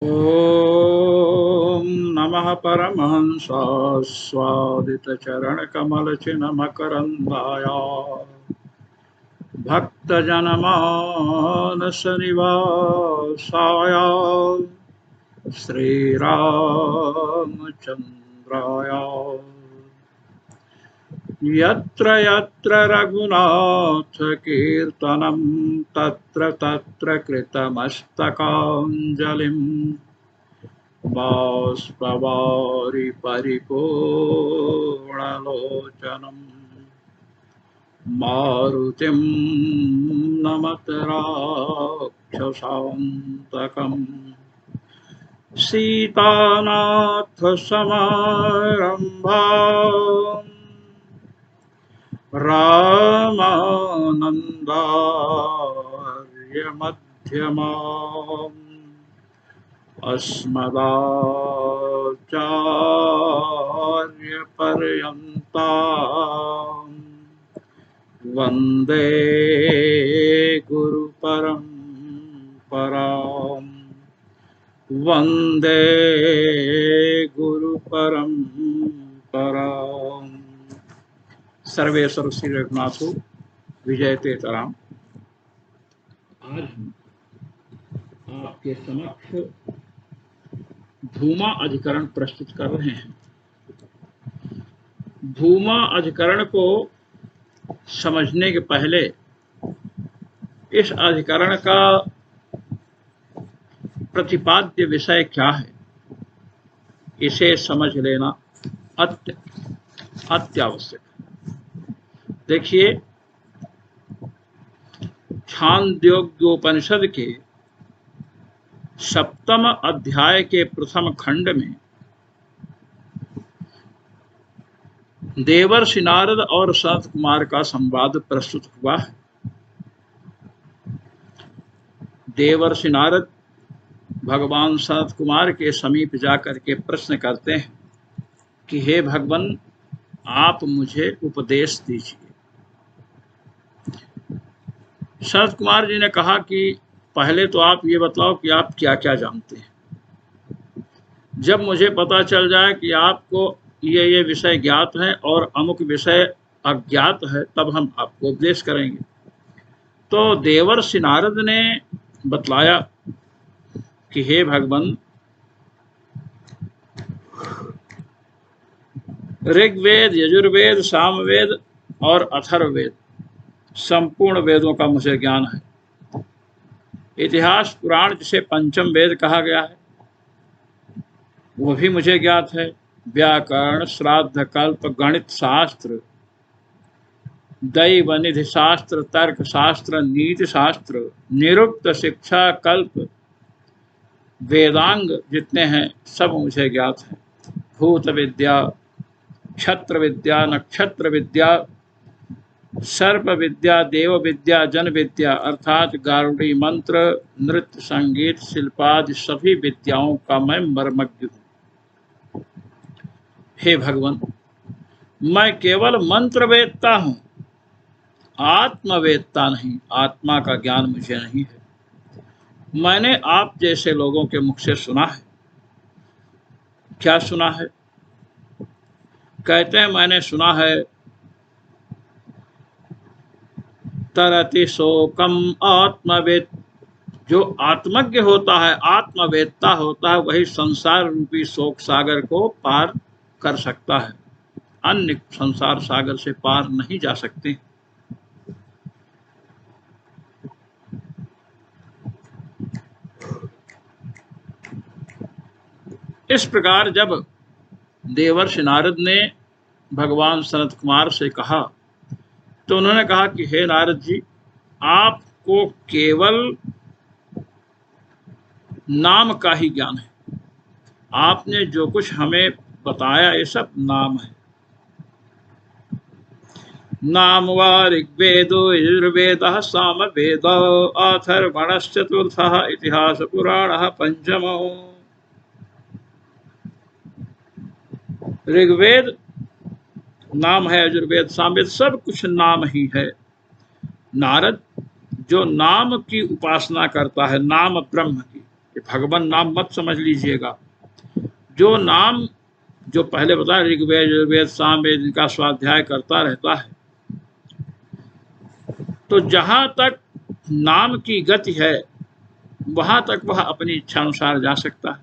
ॐ नमः परमहंसास्वादितचरणकमलचिन्मकरन्दाय भक्तजनमानसनिवासाय श्रीरामचन्द्राय यत्र यत्र रघुनाथकीर्तनं तत्र तत्र कृतमस्तकाञ्जलिं बाष्पवारि परिपूर्णलोचनं मारुतिं नमत राक्षसान्तकम् सीतानाथसमारम्भाम् रामानन्दार्यमध्यमाम् अस्मदाचार्यपर्यन्ताम् वन्दे गुरुपरम्पराम् वन्दे गुरुपरम्पराम्। सर्वेश्वर श्री रघुनाथो विजयते तराम। आज हम आपके समक्ष धूमा अधिकरण प्रस्तुत कर रहे हैं। धूमा अधिकरण को समझने के पहले इस अधिकरण का प्रतिपाद्य विषय क्या है, इसे समझ लेना अत्यावश्यक है। देखिए, छांदोग्योपनिषद के सप्तम अध्याय के प्रथम खंड में देवर्षि नारद और सनत कुमार का संवाद प्रस्तुत हुआ है। देवर्षि नारद भगवान सनत कुमार के समीप जाकर के प्रश्न करते हैं कि हे भगवान, आप मुझे उपदेश दीजिए। सनत कुमार जी ने कहा कि पहले तो आप ये बताओ कि आप क्या क्या जानते हैं। जब मुझे पता चल जाए कि आपको ये विषय ज्ञात है और अमुक विषय अज्ञात है, तब हम आपको उपदेश करेंगे। तो देवर्षि नारद ने बतलाया कि हे भगवान, ऋग्वेद, यजुर्वेद, सामवेद और अथर्ववेद संपूर्ण वेदों का मुझे ज्ञान है। इतिहास पुराण जिसे पंचम वेद कहा गया है वो भी मुझे ज्ञात है। व्याकरण, श्राद्ध, कल्प, गणित शास्त्र, दैव निधि शास्त्र, तर्क शास्त्र, नीति शास्त्र, निरुक्त, शिक्षा, कल्प, वेदांग जितने हैं सब मुझे ज्ञात है। भूत विद्या, क्षत्र विद्या, नक्षत्र विद्या, सर्प विद्या, देव विद्या, जन विद्या अर्थात गारुड़ी मंत्र, नृत्य, संगीत, शिल्पादि सभी विद्याओं का मैं मर्मज्ञ हूँ। हे भगवान, मैं केवल मंत्र वेदता हूँ, आत्मवेदता नहीं। आत्मा का ज्ञान मुझे नहीं है। मैंने आप जैसे लोगों के मुख से सुना है। क्या सुना है? कहते हैं मैंने सुना है, तरति शोकम आत्मवेद। जो आत्मज्ञ होता है, आत्मवेदता होता है, वही संसार रूपी शोक सागर को पार कर सकता है। अन्य संसार सागर से पार नहीं जा सकते। इस प्रकार जब देवर्षि नारद ने भगवान सनत कुमार से कहा तो उन्होंने कहा कि हे नारद जी, आपको केवल नाम का ही ज्ञान है। आपने जो कुछ हमें बताया ये सब नाम है। नाम वा ऋग्वेदो, यजुर्वेदः, सामवेदो, अथर्वणश्चतुर्थः, इतिहास पुराणः पंचमो। ऋग्वेद नाम है, यजुर्वेद, सामवेद सब कुछ नाम ही है। नारद जो नाम की उपासना करता है, नाम ब्रह्म की, ये भगवान नाम मत समझ लीजिएगा। जो नाम जो पहले बताया ऋग्वेद यजुर्वेद सामवेद इनका स्वाध्याय करता रहता है, तो जहां तक नाम की गति है वहां तक वह अपनी इच्छा अनुसार जा सकता है।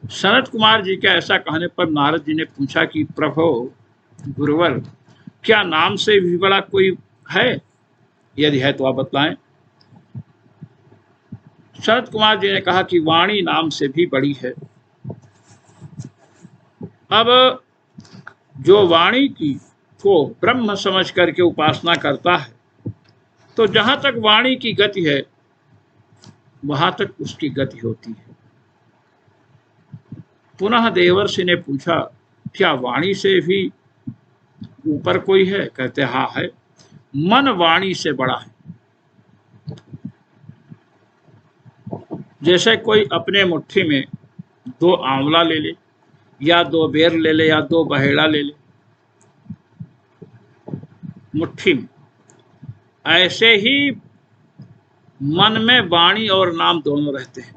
सनत कुमार जी के ऐसा कहने पर नारद जी ने पूछा कि प्रभु गुरुवर, क्या नाम से भी बड़ा कोई है? यदि है तो आप बतलाएं। सनत कुमार जी ने कहा कि वाणी नाम से भी बड़ी है। अब जो वाणी की को ब्रह्म समझ करके उपासना करता है, तो जहां तक वाणी की गति है वहां तक उसकी गति होती है। पुनः देवर्षि ने पूछा, क्या वाणी से भी ऊपर कोई है? कहते हाँ है, मन वाणी से बड़ा है। जैसे कोई अपने मुट्ठी में 2 आंवला ले ले, या 2 बेर ले ले, या 2 बहेड़ा ले ले मुट्ठी में, ऐसे ही मन में वाणी और नाम दोनों रहते हैं।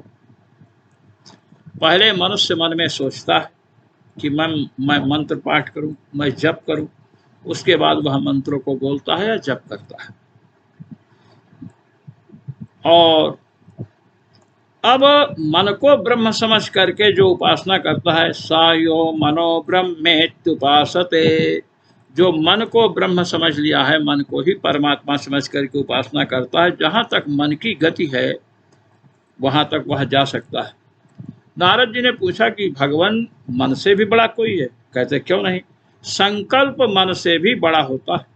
पहले मनुष्य मन में सोचता है कि मैं मंत्र पाठ करूं, मैं जप करूं, उसके बाद वह मंत्रों को बोलता है या जप करता है। और अब मन को ब्रह्म समझ करके जो उपासना करता है, सायो मनो ब्रह्मेत्युपासते, जो मन को ब्रह्म समझ लिया है, मन को ही परमात्मा समझ करके उपासना करता है, जहां तक मन की गति है वहां तक वह जा सकता है। नारद जी ने पूछा कि भगवान मन से भी बड़ा कोई है? कहते क्यों नहीं, संकल्प मन से भी बड़ा होता है।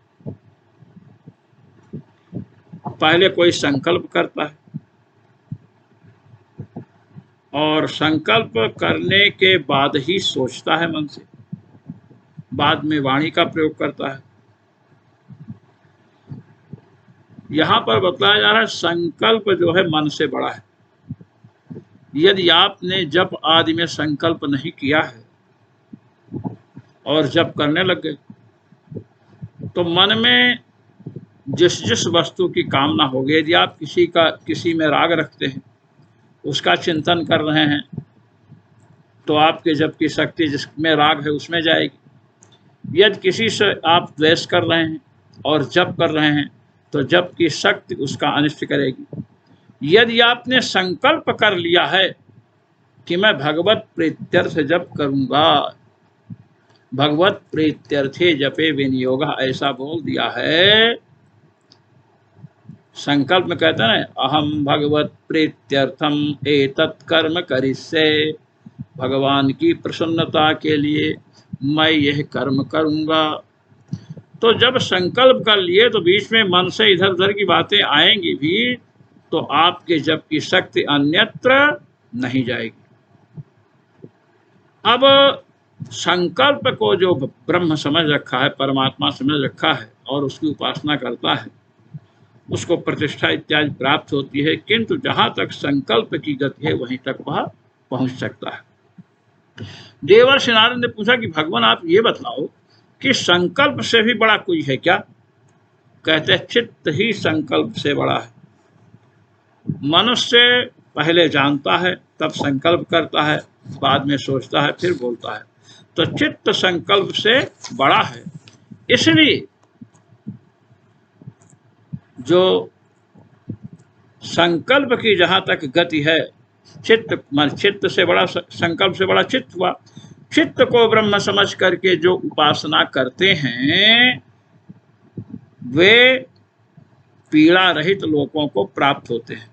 पहले कोई संकल्प करता है और संकल्प करने के बाद ही सोचता है मन से, बाद में वाणी का प्रयोग करता है। यहां पर बताया जा रहा है संकल्प जो है मन से बड़ा है। यदि आपने जप आदि में संकल्प नहीं किया है और जप करने लग गए, तो मन में जिस जिस वस्तु की कामना होगी, यदि आप किसी में राग रखते हैं, उसका चिंतन कर रहे हैं, तो आपके जप की शक्ति जिसमें राग है उसमें जाएगी। यदि किसी से आप द्वेष कर रहे हैं और जप कर रहे हैं, तो जप की शक्ति उसका अनिष्ट करेगी। यदि आपने संकल्प कर लिया है कि मैं भगवत प्रीत्यर्थ जप करूंगा, भगवत प्रीत्यर्थे जपे विनियोग, ऐसा बोल दिया है। संकल्प में कहते हैं अहम भगवत प्रीत्यर्थम एतत् कर्म करिष्ये, भगवान की प्रसन्नता के लिए मैं यह कर्म करूंगा। तो जब संकल्प कर लिए तो बीच में मन से इधर उधर की बातें आएंगी भी, तो आपके जप की शक्ति अन्यत्र नहीं जाएगी। अब संकल्प को जो ब्रह्म समझ रखा है, परमात्मा समझ रखा है और उसकी उपासना करता है, उसको प्रतिष्ठा इत्यादि प्राप्त होती है। किंतु जहां तक संकल्प की गति है वहीं तक वह पहुंच सकता है। देवर्षि नारद ने पूछा कि भगवान आप ये बतलाओ कि संकल्प से भी बड़ा कोई है क्या? कहते हैं चित्त ही संकल्प से बड़ा है। मनुष्य पहले जानता है, तब संकल्प करता है, बाद में सोचता है, फिर बोलता है। तो चित्त संकल्प से बड़ा है। इसलिए जो संकल्प की जहां तक गति है, चित्त से बड़ा, संकल्प से बड़ा चित्त हुआ। चित्त को ब्रह्म समझ करके जो उपासना करते हैं वे पीड़ा रहित लोकों को प्राप्त होते हैं,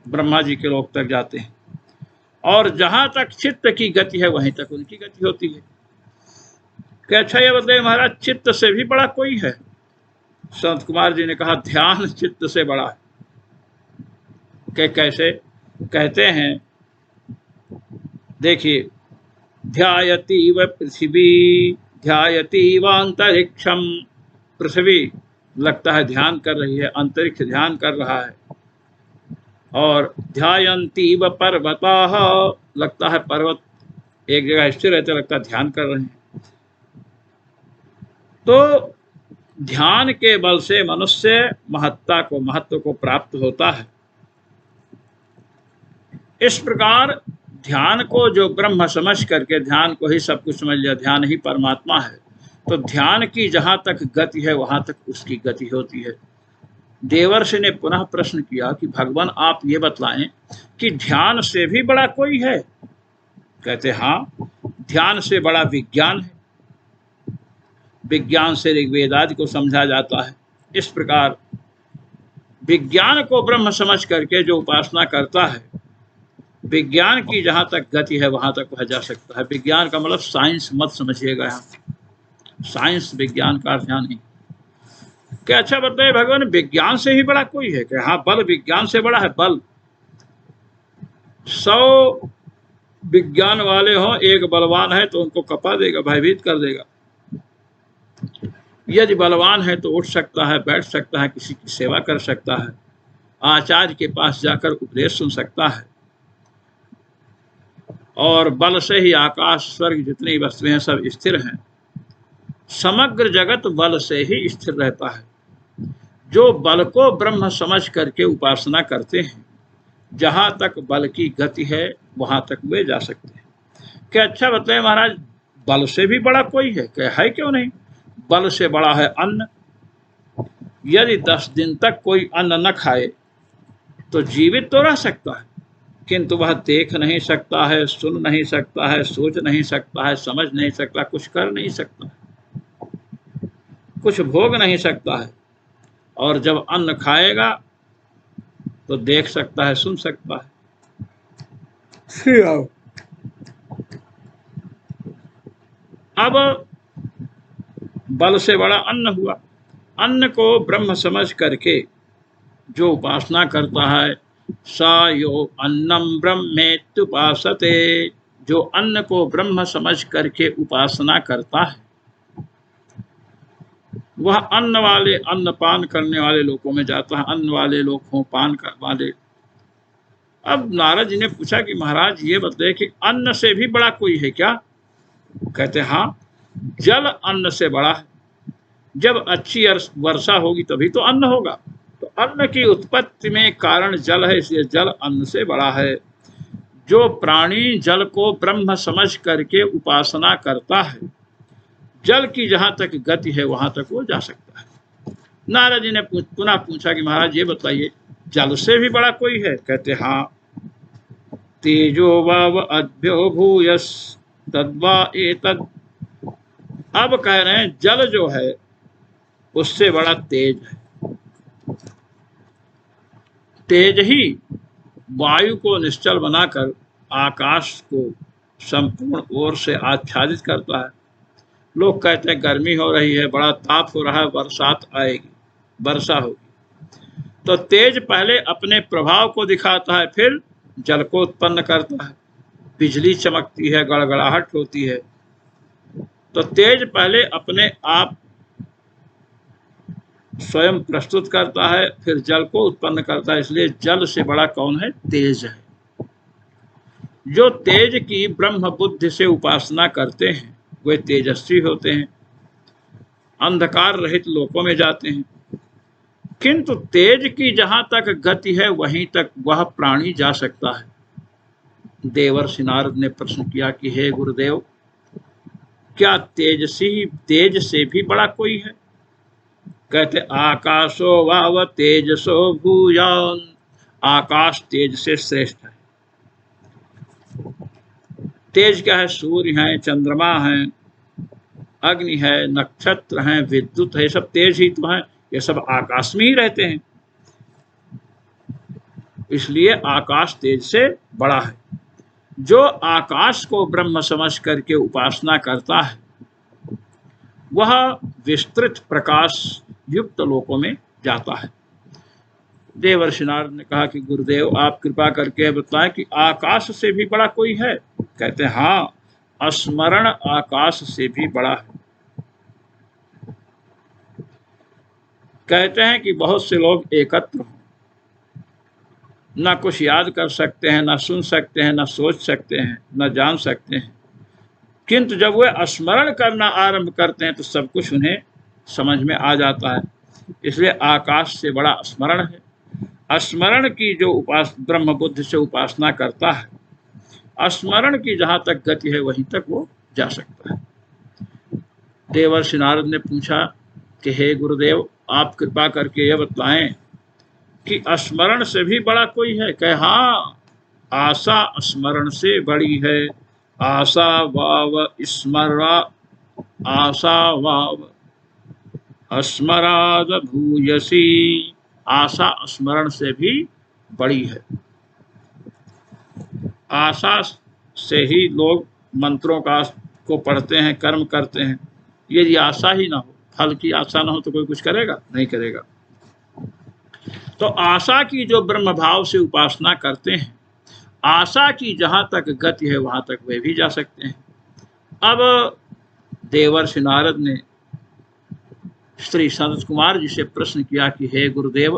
ब्रह्मा जी के लोक तक जाते हैं। और जहां तक चित्त की गति है वहीं तक उनकी गति होती है। कि अच्छा ये बताइए महाराज, चित्त से भी बड़ा कोई है? संत कुमार जी ने कहा ध्यान चित्त से बड़ा है। कि कैसे? कहते हैं देखिए, ध्यायतीव पृथ्वी ध्यायतीव अंतरिक्षम, पृथ्वी लगता है ध्यान कर रही है, अंतरिक्ष ध्यान कर रहा है। और ध्यायन्तीव पर्वताः, लगता है पर्वत एक जगह स्थिर रहते, लगता है ध्यान कर रहे हैं। तो ध्यान के बल से मनुष्य महत्व को प्राप्त होता है। इस प्रकार ध्यान को जो ब्रह्म समझ करके ध्यान को ही सब कुछ समझ लिया, ध्यान ही परमात्मा है, तो ध्यान की जहां तक गति है वहां तक उसकी गति होती है। देवर्षि ने पुनः प्रश्न किया कि भगवान आप ये बतलाएं कि ध्यान से भी बड़ा कोई है? कहते हाँ, ध्यान से बड़ा विज्ञान है। विज्ञान से ऋग्वेद आदि को समझा जाता है। इस प्रकार विज्ञान को ब्रह्म समझ करके जो उपासना करता है, विज्ञान की जहां तक गति है वहां तक वह जा सकता है। विज्ञान का मतलब साइंस मत समझिएगा, यहाँ साइंस विज्ञान का अर्थ यहाँ नहीं। क्या अच्छा बताइए भगवान, विज्ञान से ही बड़ा कोई है? क्या हाँ, बल विज्ञान से बड़ा है। बल 100 विज्ञान वाले हों, एक बलवान है तो उनको कपा देगा, भयभीत कर देगा। यदि बलवान है तो उठ सकता है, बैठ सकता है, किसी की सेवा कर सकता है, आचार्य के पास जाकर उपदेश सुन सकता है, और बल से ही आकाश स्वर्ग जितनी वस्तुएं सब स्थिर हैं। समग्र जगत बल से ही स्थिर रहता है। जो बल को ब्रह्म समझ करके उपासना करते हैं, जहां तक बल की गति है वहां तक वे जा सकते हैं। क्या अच्छा बताए महाराज, बल से भी बड़ा कोई है? क्या है, क्यों नहीं। बल से बड़ा है अन्न। यदि 10 दिन तक कोई अन्न न खाए तो जीवित तो रह सकता है, किंतु वह देख नहीं सकता है, सुन नहीं सकता है, सोच नहीं सकता है, समझ नहीं सकता, कुछ कर नहीं सकता, कुछ भोग नहीं सकता है। और जब अन्न खाएगा तो देख सकता है, सुन सकता है। अब बल से बड़ा अन्न हुआ। अन्न को ब्रह्म समझ करके जो उपासना करता है, सा यो अन्नम ब्रह्मेत्युपासते, जो अन्न को ब्रह्म समझ करके उपासना करता है, वह अन्न वाले, अन्न पान करने वाले लोगों में जाता है। अन्न वाले लोग हों, पान वाले। अब नारद जी ने पूछा कि महाराज ये बताइए कि अन्न से भी बड़ा कोई है क्या? कहते हाँ, जल अन्न से बड़ा है। जब अच्छी वर्षा होगी तभी तो अन्न होगा। तो अन्न की उत्पत्ति में कारण जल है, इसलिए जल अन्न से बड़ा है। जो प्राणी जल को ब्रह्म समझ करके उपासना करता है, जल की जहां तक गति है वहां तक वो जा सकता है। नारद जी ने पुनः पूछा कि महाराज ये बताइए, जल से भी बड़ा कोई है? कहते हाँ, तेजो वाव अभ्यो भूयस तद्वा एतद। अब कह रहे हैं जल जो है उससे बड़ा तेज है। तेज ही वायु को निश्चल बनाकर आकाश को संपूर्ण ओर से आच्छादित करता है। लोग कहते हैं गर्मी हो रही है, बड़ा ताप हो रहा है, बरसात आएगी, वर्षा होगी। तो तेज पहले अपने प्रभाव को दिखाता है, फिर जल को उत्पन्न करता है। बिजली चमकती है, गड़गड़ाहट होती है, तो तेज पहले अपने आप स्वयं प्रस्तुत करता है, फिर जल को उत्पन्न करता है। इसलिए जल से बड़ा कौन है? तेज है। जो तेज की ब्रह्म बुद्धि से उपासना करते हैं वे तेजस्वी होते हैं, अंधकार रहित लोकों में जाते हैं। किंतु तेज की जहां तक गति है वहीं तक वह प्राणी जा सकता है। देवर्षि नारद ने प्रश्न किया कि हे गुरुदेव, क्या तेज से भी बड़ा कोई है? कहते आकाशो वाव तेजसो भूयान। आकाश तेज से श्रेष्ठ है। तेज क्या है? सूर्य है, चंद्रमा है, अग्नि है, नक्षत्र हैं, विद्युत है, सब तेज ही तो हैं। ये सब आकाश में ही रहते हैं, इसलिए आकाश तेज से बड़ा है। जो आकाश को ब्रह्म समझ करके उपासना करता है वह विस्तृत प्रकाश युक्त लोकों में जाता है। देवर्षि नारद ने कहा कि गुरुदेव आप कृपा करके बताएं कि आकाश से भी बड़ा कोई है? कहते हैं हाँ, स्मरण आकाश से भी बड़ा है। कहते हैं कि बहुत से लोग एकत्र हों, ना कुछ याद कर सकते हैं, ना सुन सकते हैं, ना सोच सकते हैं, ना जान सकते हैं, किंतु जब वे स्मरण करना आरंभ करते हैं तो सब कुछ उन्हें समझ में आ जाता है। इसलिए आकाश से बड़ा स्मरण है। स्मरण की जो ब्रह्म बुद्धि से उपासना करता है, स्मरण की जहां तक गति है वहीं तक वो जा सकता है। देवर्षि नारद ने पूछा कि हे गुरुदेव, आप कृपा करके यह बताएं कि स्मरण से भी बड़ा कोई है? कहे हाँ, आशा स्मरण से बड़ी है। आशा वाव स्मरा, आशा वाव स्मराद भूयसी। आशा स्मरण से भी बड़ी है। आशा से ही लोग मंत्रों को पढ़ते हैं, कर्म करते हैं। यदि आशा ही ना हो, फल की आशा ना हो, तो कोई कुछ करेगा? नहीं करेगा। तो आशा की जो ब्रह्म भाव से उपासना करते हैं, आशा की जहां तक गति है वहां तक वे भी जा सकते हैं। अब देवर्षि नारद ने श्री सनत कुमार जी से प्रश्न किया कि हे गुरुदेव,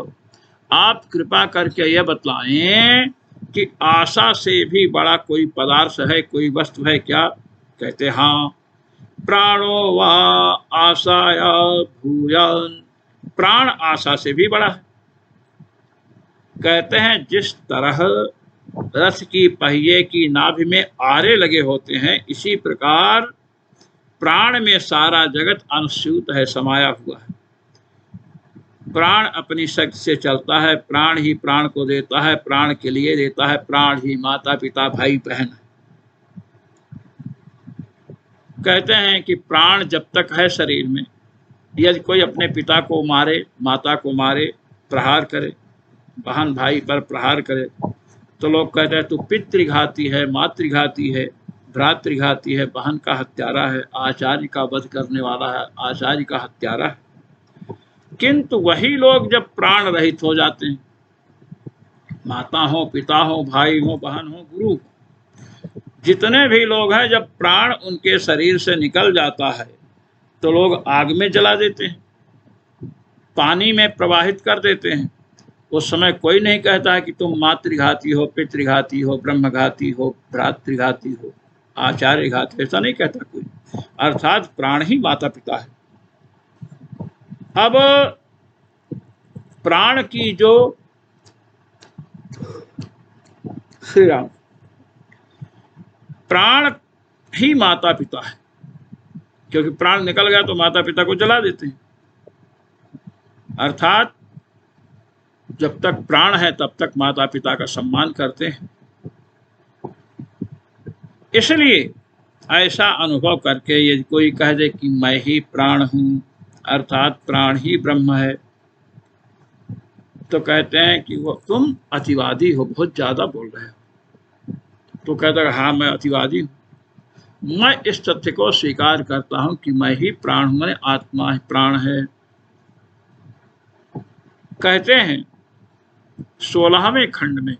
आप कृपा करके यह बतलाएं कि आशा से भी बड़ा कोई पदार्थ है, कोई वस्तु है क्या? कहते हाँ, प्राणो वा आशाया भूयान। प्राण आशा से भी बड़ा है। कहते हैं जिस तरह रथ की पहिए की नाभि में आरे लगे होते हैं, इसी प्रकार प्राण में सारा जगत अनुस्यूत है, समाया हुआ है। प्राण अपनी शक्ति से चलता है, प्राण ही प्राण को देता है, प्राण के लिए देता है, प्राण ही माता पिता भाई बहन है। कहते हैं कि प्राण जब तक है शरीर में, यदि कोई अपने पिता को मारे, माता को मारे, प्रहार करे, बहन भाई पर प्रहार करे, तो लोग कहते हैं तू पितृघाती है, मातृघाती है, भ्रातृघाती है, बहन का हत्यारा है, आचार्य का वध करने वाला है, आचार्य का हत्यारा है। किंतु वही लोग जब प्राण रहित हो जाते हैं, माता हो, पिता हो, भाई हो, बहन हो, गुरु, जितने भी लोग हैं, जब प्राण उनके शरीर से निकल जाता है तो लोग आग में जला देते हैं, पानी में प्रवाहित कर देते हैं। उस समय कोई नहीं कहता है कि तुम मातृघाती हो, पितृघाती हो, ब्रह्मघाती हो, भ्रातृघाती हो, आचार्य घाती, ऐसा नहीं कहता कोई। अर्थात प्राण ही माता पिता है। अब प्राण की जो श्री राम, प्राण ही माता पिता है, क्योंकि प्राण निकल गया तो माता पिता को जला देते हैं। अर्थात जब तक प्राण है तब तक माता पिता का सम्मान करते हैं। इसलिए ऐसा अनुभव करके यदि कोई कह दे कि मैं ही प्राण हूं, अर्थात प्राण ही ब्रह्म है, तो कहते हैं कि वो तुम अतिवादी हो, बहुत ज्यादा बोल रहे हो। तो कहता है हाँ मैं अतिवादी हूं, मैं इस तथ्य को स्वीकार करता हूं कि मैं ही प्राण हूं, मैंने आत्मा ही प्राण है। कहते हैं 16वें खंड में,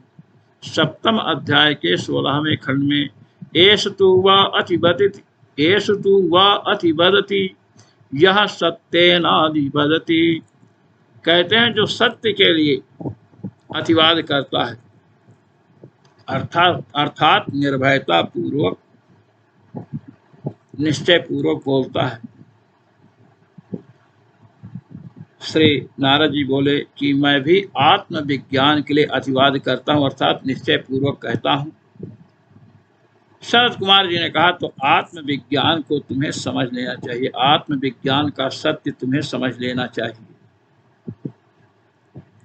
7वें अध्याय के 16वें खंड में, एष तु वा अतिवदति, एष तु वा अतिवदति यह सत्येनाधिवदति। कहते हैं जो सत्य के लिए अतिवाद करता है, अर्थात निर्भयता पूर्वक, निश्चय पूर्वक बोलता है। श्री नारद जी बोले कि मैं भी आत्मविज्ञान के लिए अतिवाद करता हूं, अर्थात निश्चय पूर्वक कहता हूं। शरद कुमार जी ने कहा तो आत्मविज्ञान को तुम्हें समझ लेना चाहिए, आत्मविज्ञान का सत्य तुम्हें समझ लेना चाहिए।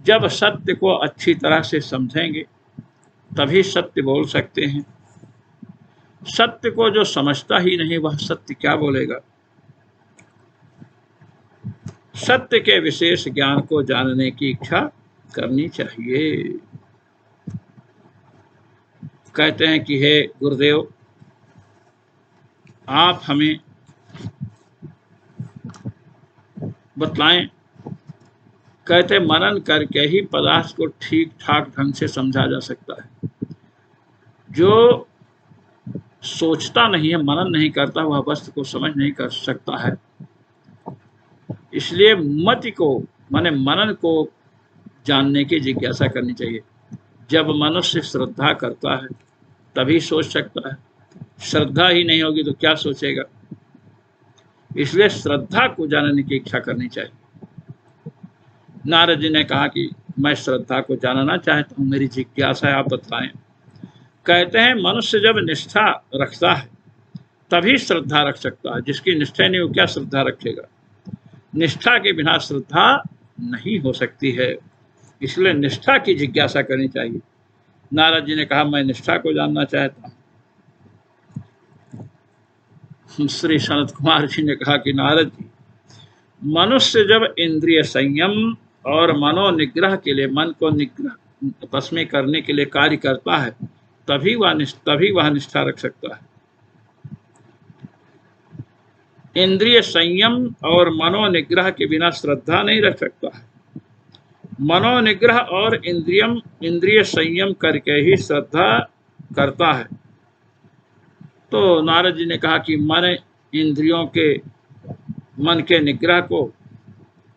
जब सत्य को अच्छी तरह से समझेंगे तभी सत्य बोल सकते हैं। सत्य को जो समझता ही नहीं वह सत्य क्या बोलेगा। सत्य के विशेष ज्ञान को जानने की इच्छा करनी चाहिए। कहते हैं कि हे गुरुदेव, आप हमें बतलाएं। कहते मनन करके ही पदार्थ को ठीक ठाक ढंग से समझा जा सकता है। जो सोचता नहीं है, मनन नहीं करता, वह वस्तु को समझ नहीं कर सकता है। इसलिए मति को, माने मनन को जानने की जिज्ञासा करनी चाहिए। जब मनुष्य श्रद्धा करता है तभी सोच सकता है, श्रद्धा ही नहीं होगी तो क्या सोचेगा। इसलिए श्रद्धा को जानने की इच्छा करनी चाहिए। नारद जी ने कहा कि मैं श्रद्धा को जानना चाहता हूँ, मेरी जिज्ञासा है, आप बताएं। कहते हैं मनुष्य जब निष्ठा रखता है तभी श्रद्धा रख सकता है, जिसकी निष्ठा नहीं वो क्या श्रद्धा रखेगा। निष्ठा के बिना श्रद्धा नहीं हो सकती है, इसलिए निष्ठा की जिज्ञासा करनी चाहिए। नारद जी ने कहा मैं निष्ठा को जानना चाहता हूँ। श्री सनत कुमार जी ने कहा कि नारद जी, मनुष्य जब इंद्रिय संयम और मनोनिग्रह के लिए, मन को निग्रह बस में करने के लिए कार्य करता है तभी वह निष्ठा रख सकता है। इंद्रिय संयम और मनोनिग्रह के बिना श्रद्धा नहीं रख सकता है। मनोनिग्रह और इंद्रिय संयम करके ही श्रद्धा करता है। तो नारद जी ने कहा कि मन के निग्रह को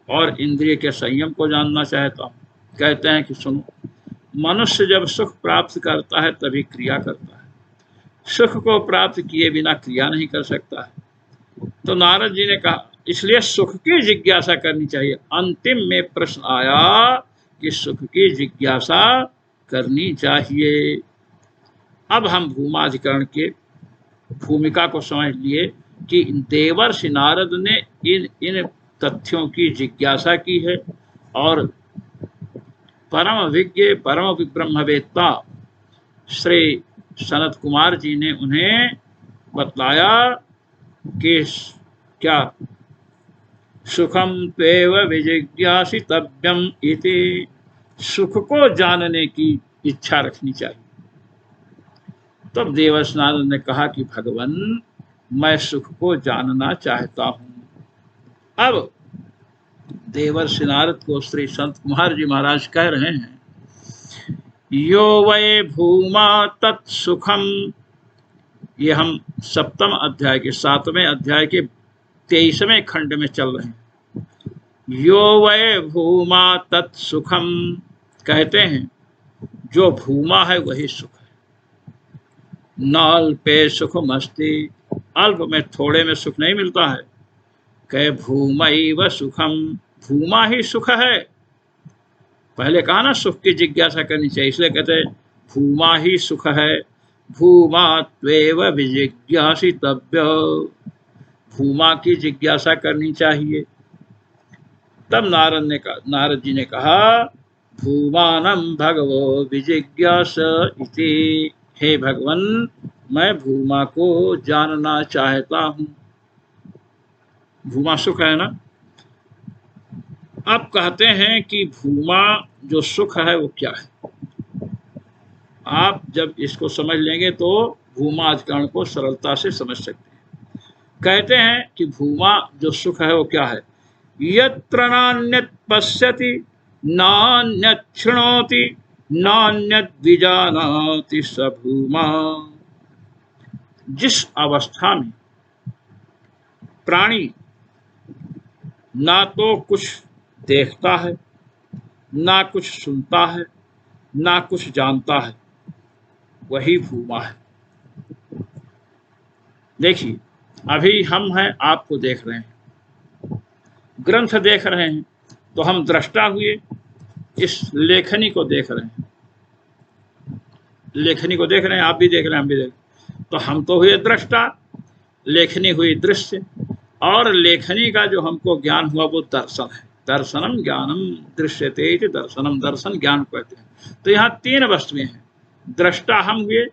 और इंद्रिय के संयम को जानना चाहता हूँ। कहते हैं कि सुनो, मनुष्य जब सुख प्राप्त करता है तभी क्रिया करता है, सुख को प्राप्त किए बिना क्रिया नहीं कर सकता है। तो नारद जी ने कहा इसलिए सुख की जिज्ञासा करनी चाहिए। अंतिम में प्रश्न आया कि सुख की जिज्ञासा करनी चाहिए। अब हम भूमाधिकरण के भूमिका को समझ लिए कि देवर्षि नारद ने इन तथ्यों की जिज्ञासा की है और परम विज्ञ परम ब्रह्मवेत्ता श्री सनत कुमार जी ने उन्हें बतलाया कि क्या सुखम त्वेव विजिज्ञासितव्यम इति, सुख को जानने की इच्छा रखनी चाहिए। तब देवर्षि नारद ने कहा कि भगवान मैं सुख को जानना चाहता हूँ। अब देवर्षि नारद को श्री संत कुमार जी महाराज कह रहे हैं, यो वै भूमा तत्सुखम, ये हम सप्तम अध्याय के 7वें अध्याय के 23वें खंड में चल रहे हैं। यो वै भूमा तत्सुखम, कहते हैं जो भूमा है वही सुख है। नाल्पे सुखमस्ति, अल्प में थोड़े में सुख नहीं मिलता है। कहे भूमैव सुखम, भूमा ही सुख है। पहले कहा ना सुख की जिज्ञासा करनी चाहिए, इसलिए कहते हैं भूमा ही सुख है। भूमा त्वेव विजिज्ञासितव्य, भूमा की जिज्ञासा करनी चाहिए। तब नारद जी ने कहा भूमानम भगवो विजिज्ञास इति, हे भगवन मैं भूमा को जानना चाहता हूँ। भूमा सुख है ना। अब कहते हैं कि भूमा जो सुख है वो क्या है। आप जब इसको समझ लेंगे तो भूमा अधिकरण को सरलता से समझ सकते हैं। कहते हैं कि भूमा जो सुख है वो क्या है। यत्र नान्यत् पश्यति नान्यत् शृणोति नान्यत् विजानाति स भूमा, जिस अवस्था में प्राणी ना तो कुछ देखता है, ना कुछ सुनता है, ना कुछ जानता है, वही भूमा है। देखिए अभी हम हैं, आपको देख रहे हैं, ग्रंथ देख रहे हैं, तो हम दृष्टा हुए, इस लेखनी को देख रहे हैं, लेखनी को देख रहे हैं, आप भी देख रहे हैं, हम भी देख रहे हैं। तो हम तो हुए दृष्टा, लेखनी हुई दृश्य, और लेखनी का जो हमको ज्ञान हुआ वो दर्शन है। दर्शनम ज्ञानम दृश्यते इति दर्शनम, दर्शन ज्ञान कहते हैं। तो यहाँ 3 वस्तुएं हैं, दृष्टा हम हुए,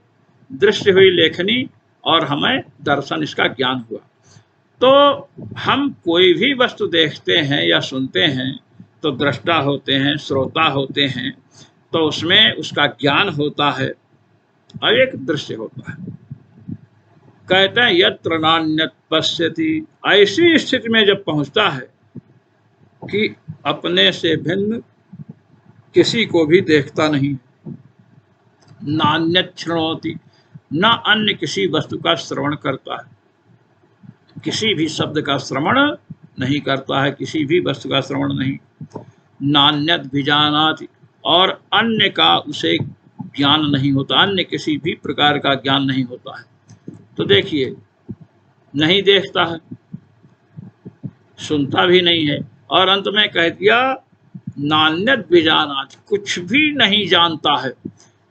दृश्य हुई लेखनी, और हमें दर्शन इसका ज्ञान हुआ। तो हम कोई भी वस्तु देखते हैं या सुनते हैं तो दृष्टा होते हैं, श्रोता होते हैं, तो उसमें उसका ज्ञान होता है और एक दृश्य होता है। कहते हैं यत्र नान्यत् पश्यति, ऐसी स्थिति में जब पहुंचता है कि अपने से भिन्न किसी को भी देखता नहीं, नान्यत् शृणोति, न अन्य किसी वस्तु का श्रवण करता है, किसी भी शब्द का श्रवण नहीं करता है, किसी भी वस्तु का श्रवण नहीं। नान्यत् विजानाति, और अन्य का उसे ज्ञान नहीं होता, अन्य किसी भी प्रकार का ज्ञान नहीं होता है। तो देखिए नहीं देखता है, सुनता भी नहीं है, और अंत में कह दिया नान्यत विजानाति, कुछ भी नहीं जानता है।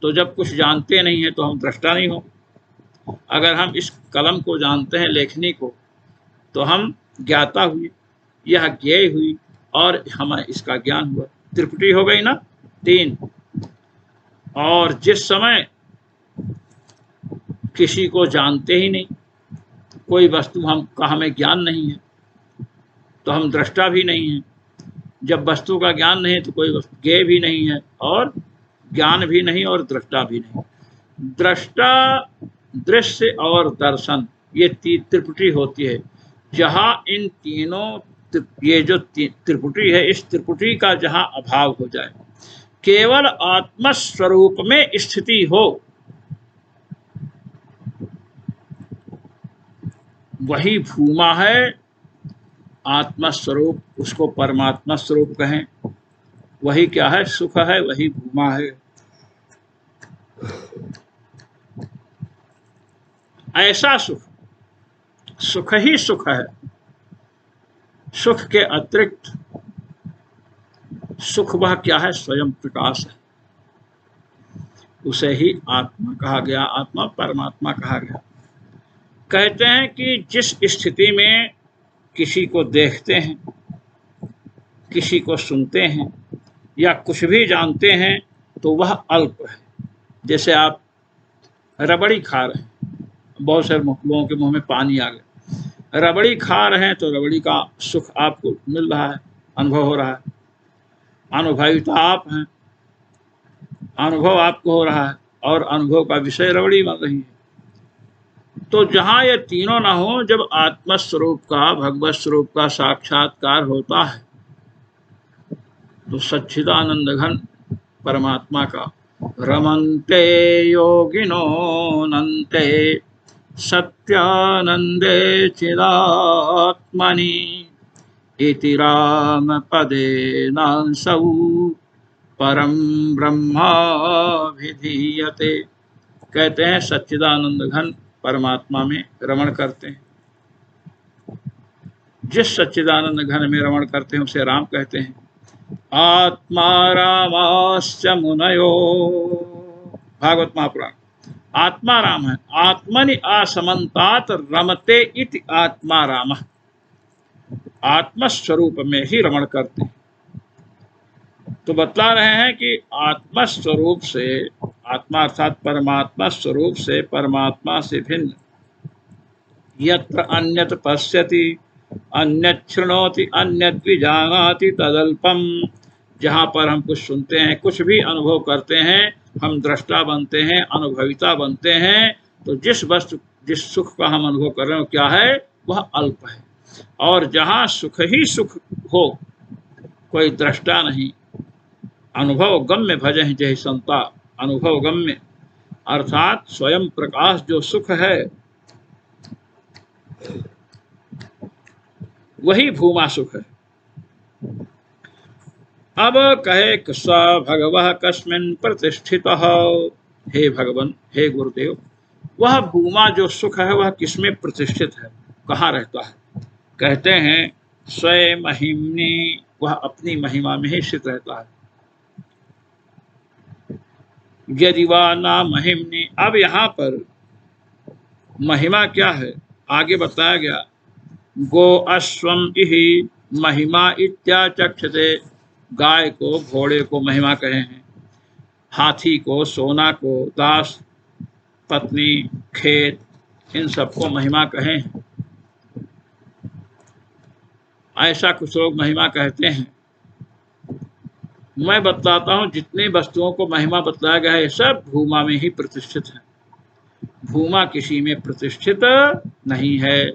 तो जब कुछ जानते नहीं है तो हम दृष्टा नहीं हो। अगर हम इस कलम को जानते हैं, लेखनी को, तो हम ज्ञाता हुए, यह ज्ञेय हुई और हमें इसका ज्ञान हुआ। त्रिपुटी हो गई ना, 3। और जिस समय किसी को जानते ही नहीं, कोई वस्तु हम का हमें ज्ञान नहीं है, तो हम दृष्टा भी नहीं है। जब वस्तु का ज्ञान नहीं है तो कोई वस्तु ज्ञेय भी नहीं है, और ज्ञान भी नहीं और दृष्टा भी नहीं। दृष्टा, दृश्य और दर्शन, ये त्रिपुटी होती है। जहाँ इन तीनों, ये जो त्रिपुटी है, इस त्रिपुटी का जहाँ अभाव हो जाए, केवल आत्मस्वरूप में स्थिति हो, वही भूमा है। आत्मस्वरूप, उसको परमात्मा स्वरूप कहें, वही क्या है? सुख है, वही भूमा है। ऐसा सुख, सुख ही सुख है। सुख के अतिरिक्त सुख वह क्या है? स्वयं प्रकाश है। उसे ही आत्मा कहा गया, आत्मा परमात्मा कहा गया। कहते हैं कि जिस स्थिति में किसी को देखते हैं, किसी को सुनते हैं या कुछ भी जानते हैं, तो वह अल्प है। जैसे आप रबड़ी खा रहे हैं, बहुत सारे लोगों के मुंह में पानी आ गया। रबड़ी खा रहे हैं तो रबड़ी का सुख आपको मिल रहा है, अनुभव हो रहा है, अनुभविता आप हैं, अनुभव आपको हो रहा है, और अनुभव का विषय रबड़ी बन रही है। तो जहाँ ये तीनों ना हो, जब आत्मस्वरूप का, भगवत स्वरूप का साक्षात्कार होता है, तो सच्चिदानंद घन परमात्मा का रमन्ते योगिनो नन्ते सत्यानंदे चिदात्मनि इति राम पदे नांसौ परम ब्रह्मा विधीयते। कहते हैं सच्चिदानंद घन परमात्मा में रमण करते हैं। जिस सच्चिदानंद घन में रमण करते हैं उसे राम कहते हैं। आत्मा रामाश्च मुनयो, भागवत महापुराण। आत्मा राम है। आत्मनि आसमन्तात रमते इति आत्मा राम। आत्मस्वरूप में ही रमण करते हैं। तो बतला रहे हैं कि आत्मस्वरूप से, आत्मा अर्थात परमात्मा स्वरूप से, परमात्मा से भिन्न यत्र अन्यत पश्यति अन्यत् शृणोति अन्यत् विजानाति तदल्पम। जहाँ पर हम कुछ सुनते हैं, कुछ भी अनुभव करते हैं, हम दृष्टा बनते हैं, अनुभविता बनते हैं, तो जिस वस्तु, जिस सुख का हम अनुभव कर रहे हो क्या है? वह अल्प है। और जहाँ सुख ही सुख हो, कोई दृष्टा नहीं, अनुभव गम्य भजहि जहि संता। अनुभव गम्य अर्थात स्वयं प्रकाश जो सुख है, वही भूमा सुख है। अब कहे स भगवः कस्मिन् प्रतिष्ठितः। हे भगवान, हे गुरुदेव, वह भूमा जो सुख है वह किसमें प्रतिष्ठित है, कहाँ रहता है? कहते हैं स्वयं महिम्नि, वह अपनी महिमा में ही स्थित रहता है। यदि वा ना महिम्नि, अब यहाँ पर महिमा क्या है आगे बताया गया। गो अश्वम इहि महिमा इत्याचक्षते। गाय को, घोड़े को महिमा कहे हैं, हाथी को, सोना को, दास, पत्नी, खेत, इन सबको महिमा कहे हैं। ऐसा कुछ लोग महिमा कहते हैं। मैं बतलाता हूँ, जितनी वस्तुओं को महिमा बतलाया गया है सब भूमा में ही प्रतिष्ठित है। भूमा किसी में प्रतिष्ठित नहीं है।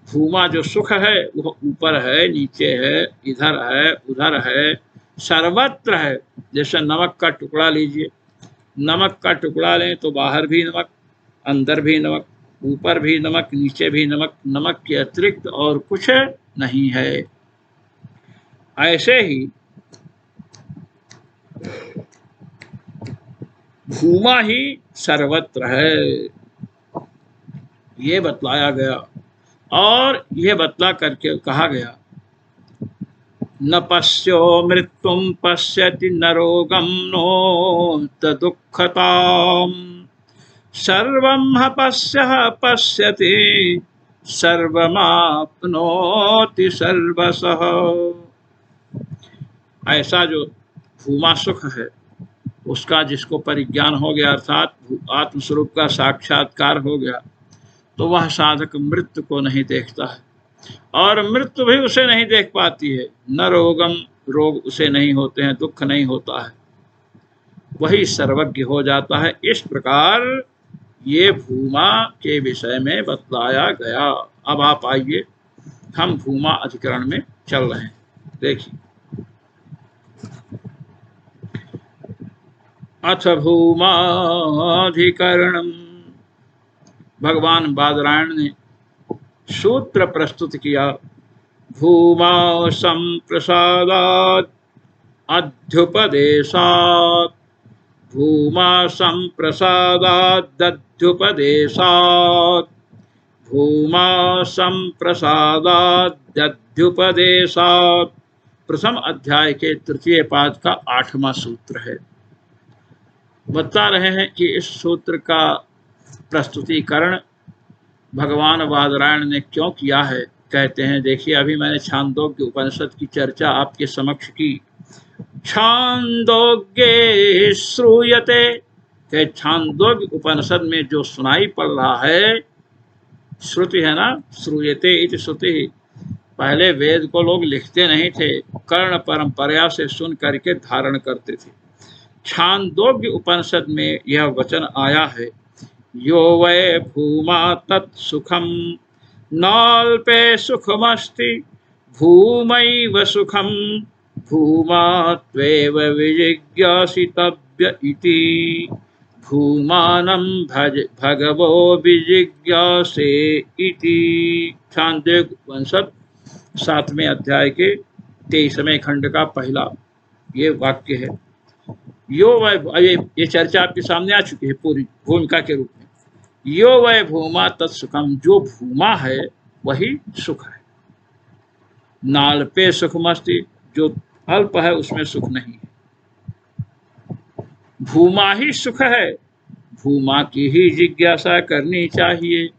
भूमा जो सुख है वह ऊपर है, नीचे है, इधर है, उधर है, सर्वत्र है। जैसे नमक का टुकड़ा लीजिए, नमक का टुकड़ा लें तो बाहर भी नमक, अंदर भी नमक, ऊपर भी नमक, नीचे भी नमक, नमक के अतिरिक्त और कुछ नहीं है। ऐसे ही भूमा ही सर्वत्र है, ये बतलाया गया। और यह बतला करके कहा गया न पश्यो मृत्युम पश्यति न रोगम नोत दुःखताम सर्वं ह पश्यः पश्यति सर्वमाप्नोति सर्वशः। ऐसा जो भूमा सुख है उसका जिसको परिज्ञान हो गया अर्थात आत्मस्वरूप का साक्षात्कार हो गया तो वह साधक मृत्यु को नहीं देखता है और मृत्यु भी उसे नहीं देख पाती है। न रोगम, रोग उसे नहीं होते हैं, दुख नहीं होता है, वही सर्वज्ञ हो जाता है। इस प्रकार ये भूमा के विषय में बतलाया गया। अब आप आइए, हम भूमा अधिकरण में चल रहे हैं। देखिए, अथ भूमाधिकरणम, भगवान बादरायण ने सूत्र प्रस्तुत किया। भूमा संप्रसादात् अध्युपदेशात्, भूमा संप्रसादाद्युपदेशात्, भूमा संप्रसादाद्युपदेशात्। प्रथम अध्याय के तृतीय पाद का 8वां सूत्र है। बता रहे हैं कि इस सूत्र का प्रस्तुतिकरण भगवान बादरायण ने क्यों किया है। कहते हैं, देखिए, अभी मैंने छांदोग्य उपनिषद की चर्चा आपके समक्ष की। छांदोग्ये श्रूयते, के छांदोग्य उपनिषद में जो सुनाई पड़ रहा है, श्रुति है ना, श्रूयते इति श्रुति। पहले वेद को लोग लिखते नहीं थे, कर्ण परंपरा से सुन करके धारण करते थे। छांदोग्य उपनिषद में यह वचन आया है, यो वै भूमा तत्सुखम नाल्पे सुखमस्ति भूमैव सुखम भूमा त्वेव विजिज्ञासितव्य इति भूमानं भगवो विजिज्ञासे इति। छांदोग्य उपनिषद 7वें अध्याय के 23वें खंड का पहला ये वाक्य है। यो वै, ये चर्चा आपके सामने आ चुकी है पूरी भूमिका के रूप में। यो वै भूमा तत्सुखम, जो भूमा है वही सुख है। नाल्पे सुखमस्ति, जो अल्प है उसमें सुख नहीं है। भूमा ही सुख है, भूमा की ही जिज्ञासा करनी चाहिए।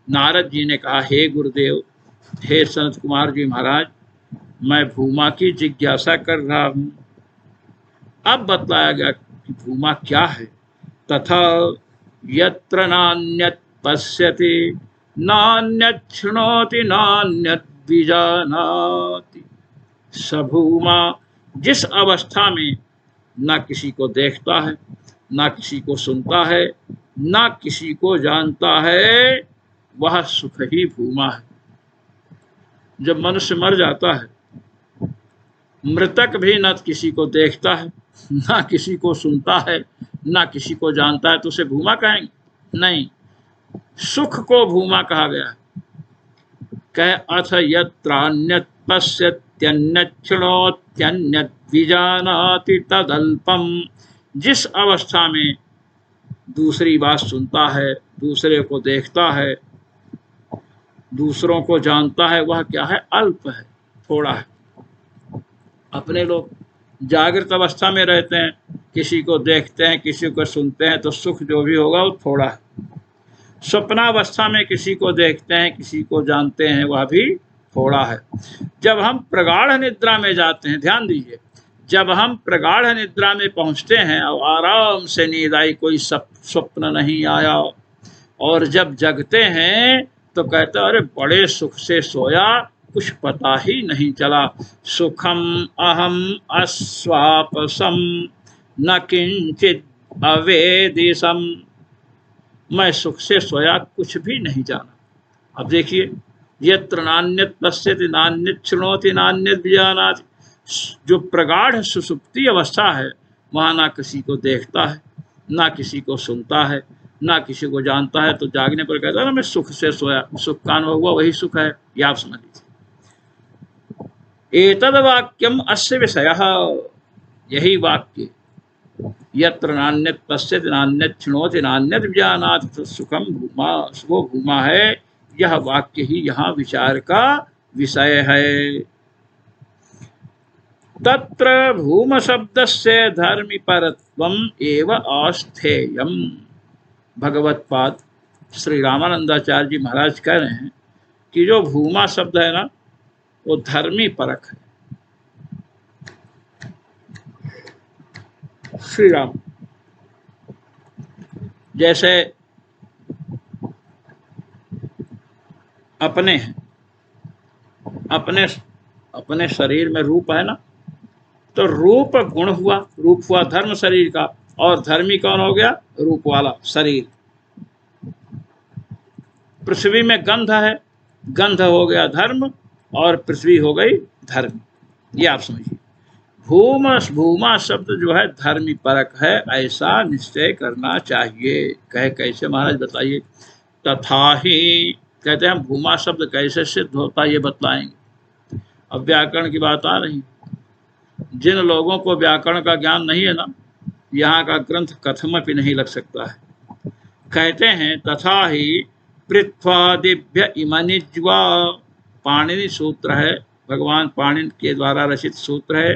नारद जी ने कहा, हे गुरुदेव, हे सनत कुमार जी महाराज, मैं भूमा की जिज्ञासा कर रहा हूँ। अब बतलाया गया कि भूमा क्या है। तथा यत्र नान्यत् पश्यति नान्यत् शृणोति नान्यत् विजानाति। सभूमा, जिस अवस्था में न किसी को देखता है, न किसी को सुनता है, न किसी को जानता है, वह सुख ही भूमा है। जब मनुष्य मर जाता है, मृतक भी न किसी को देखता है, ना किसी को सुनता है, ना किसी को जानता है, तो उसे भूमा कहेंगे? नहीं, सुख को भूमा कहा गया है। कह, अथ यत्रान्यत् पश्यत्यन्यत् शृणोत्यन्यत् विजानाति तदल्पम, जिस अवस्था में दूसरी बात सुनता है, दूसरे को देखता है, दूसरों को जानता है, वह क्या है? अल्प है, थोड़ा है। अपने लोग जागृत अवस्था में रहते हैं, किसी को देखते हैं, किसी को सुनते हैं, तो सुख जो भी होगा वो थोड़ा है। स्वप्नावस्था में किसी को देखते हैं, किसी को जानते हैं, वह भी थोड़ा है। जब हम प्रगाढ़ निद्रा में जाते हैं, ध्यान दीजिए, जब हम प्रगाढ़ निद्रा में पहुंचते हैं और आराम से नींद आई, कोई स्वप्न नहीं आया, और जब जगते हैं तो कहते हैं, अरे बड़े सुख से सोया, कुछ पता ही नहीं चला। सुखम अहम अस्वापसम न किंचित अवेदिसम, मैं सुख से सोया, कुछ भी नहीं जाना। अब देखिए, यत्र नान्यत् पश्यति नान्यत् शृणोति नान्यत् विजानाति, जो प्रगाढ़ सुषुप्ति अवस्था है, वहाँ ना किसी को देखता है, ना किसी को सुनता है, ना किसी को जानता है, तो जागने पर कहता है ना, मैं सुख से सोया, सुख का अनुभव हुआ, वही सुख है। ये आप समझ लीजिए। एतद वाक्यम अस्य विषयः, यही वाक्य, यत्र नान्यत् पश्यति नान्यत् शृणोति नान्यत् विजानाति तो सुखम भूमा, वो भूमा है, यह वाक्य ही यहाँ विचार का विषय है। तत्र भूम शब्दस्य धर्मी परत्वम एव अस्थेयम। भगवत्पाद श्री रामानंदाचार्य जी महाराज कह रहे हैं कि जो भूमा शब्द है ना, वो धर्मी परक है। श्री राम जैसे अपने हैं, अपने शरीर में रूप है ना, तो रूप गुण हुआ, रूप हुआ धर्म शरीर का, और धर्मी कौन हो गया? रूप वाला शरीर। पृथ्वी में गंध है, गंध हो गया धर्म, और पृथ्वी हो गई धर्म। ये आप समझिए। भूमा शब्द जो है धर्मी परक है, ऐसा निश्चय करना चाहिए। कहे कैसे महाराज बताइए? तथा ही कहते हैं भूमा शब्द कैसे सिद्ध होता है ये बतलाएंगे। अब व्याकरण की बात आ रही। जिन लोगों को व्याकरण का ज्ञान नहीं है ना, यहाँ का ग्रंथ कथमपि नहीं लग सकता है। कहते हैं तथा ही पृथ्वादिभ्य इमनिज्वा, पाणिनि सूत्र है, भगवान पाणिनि के द्वारा रचित सूत्र है।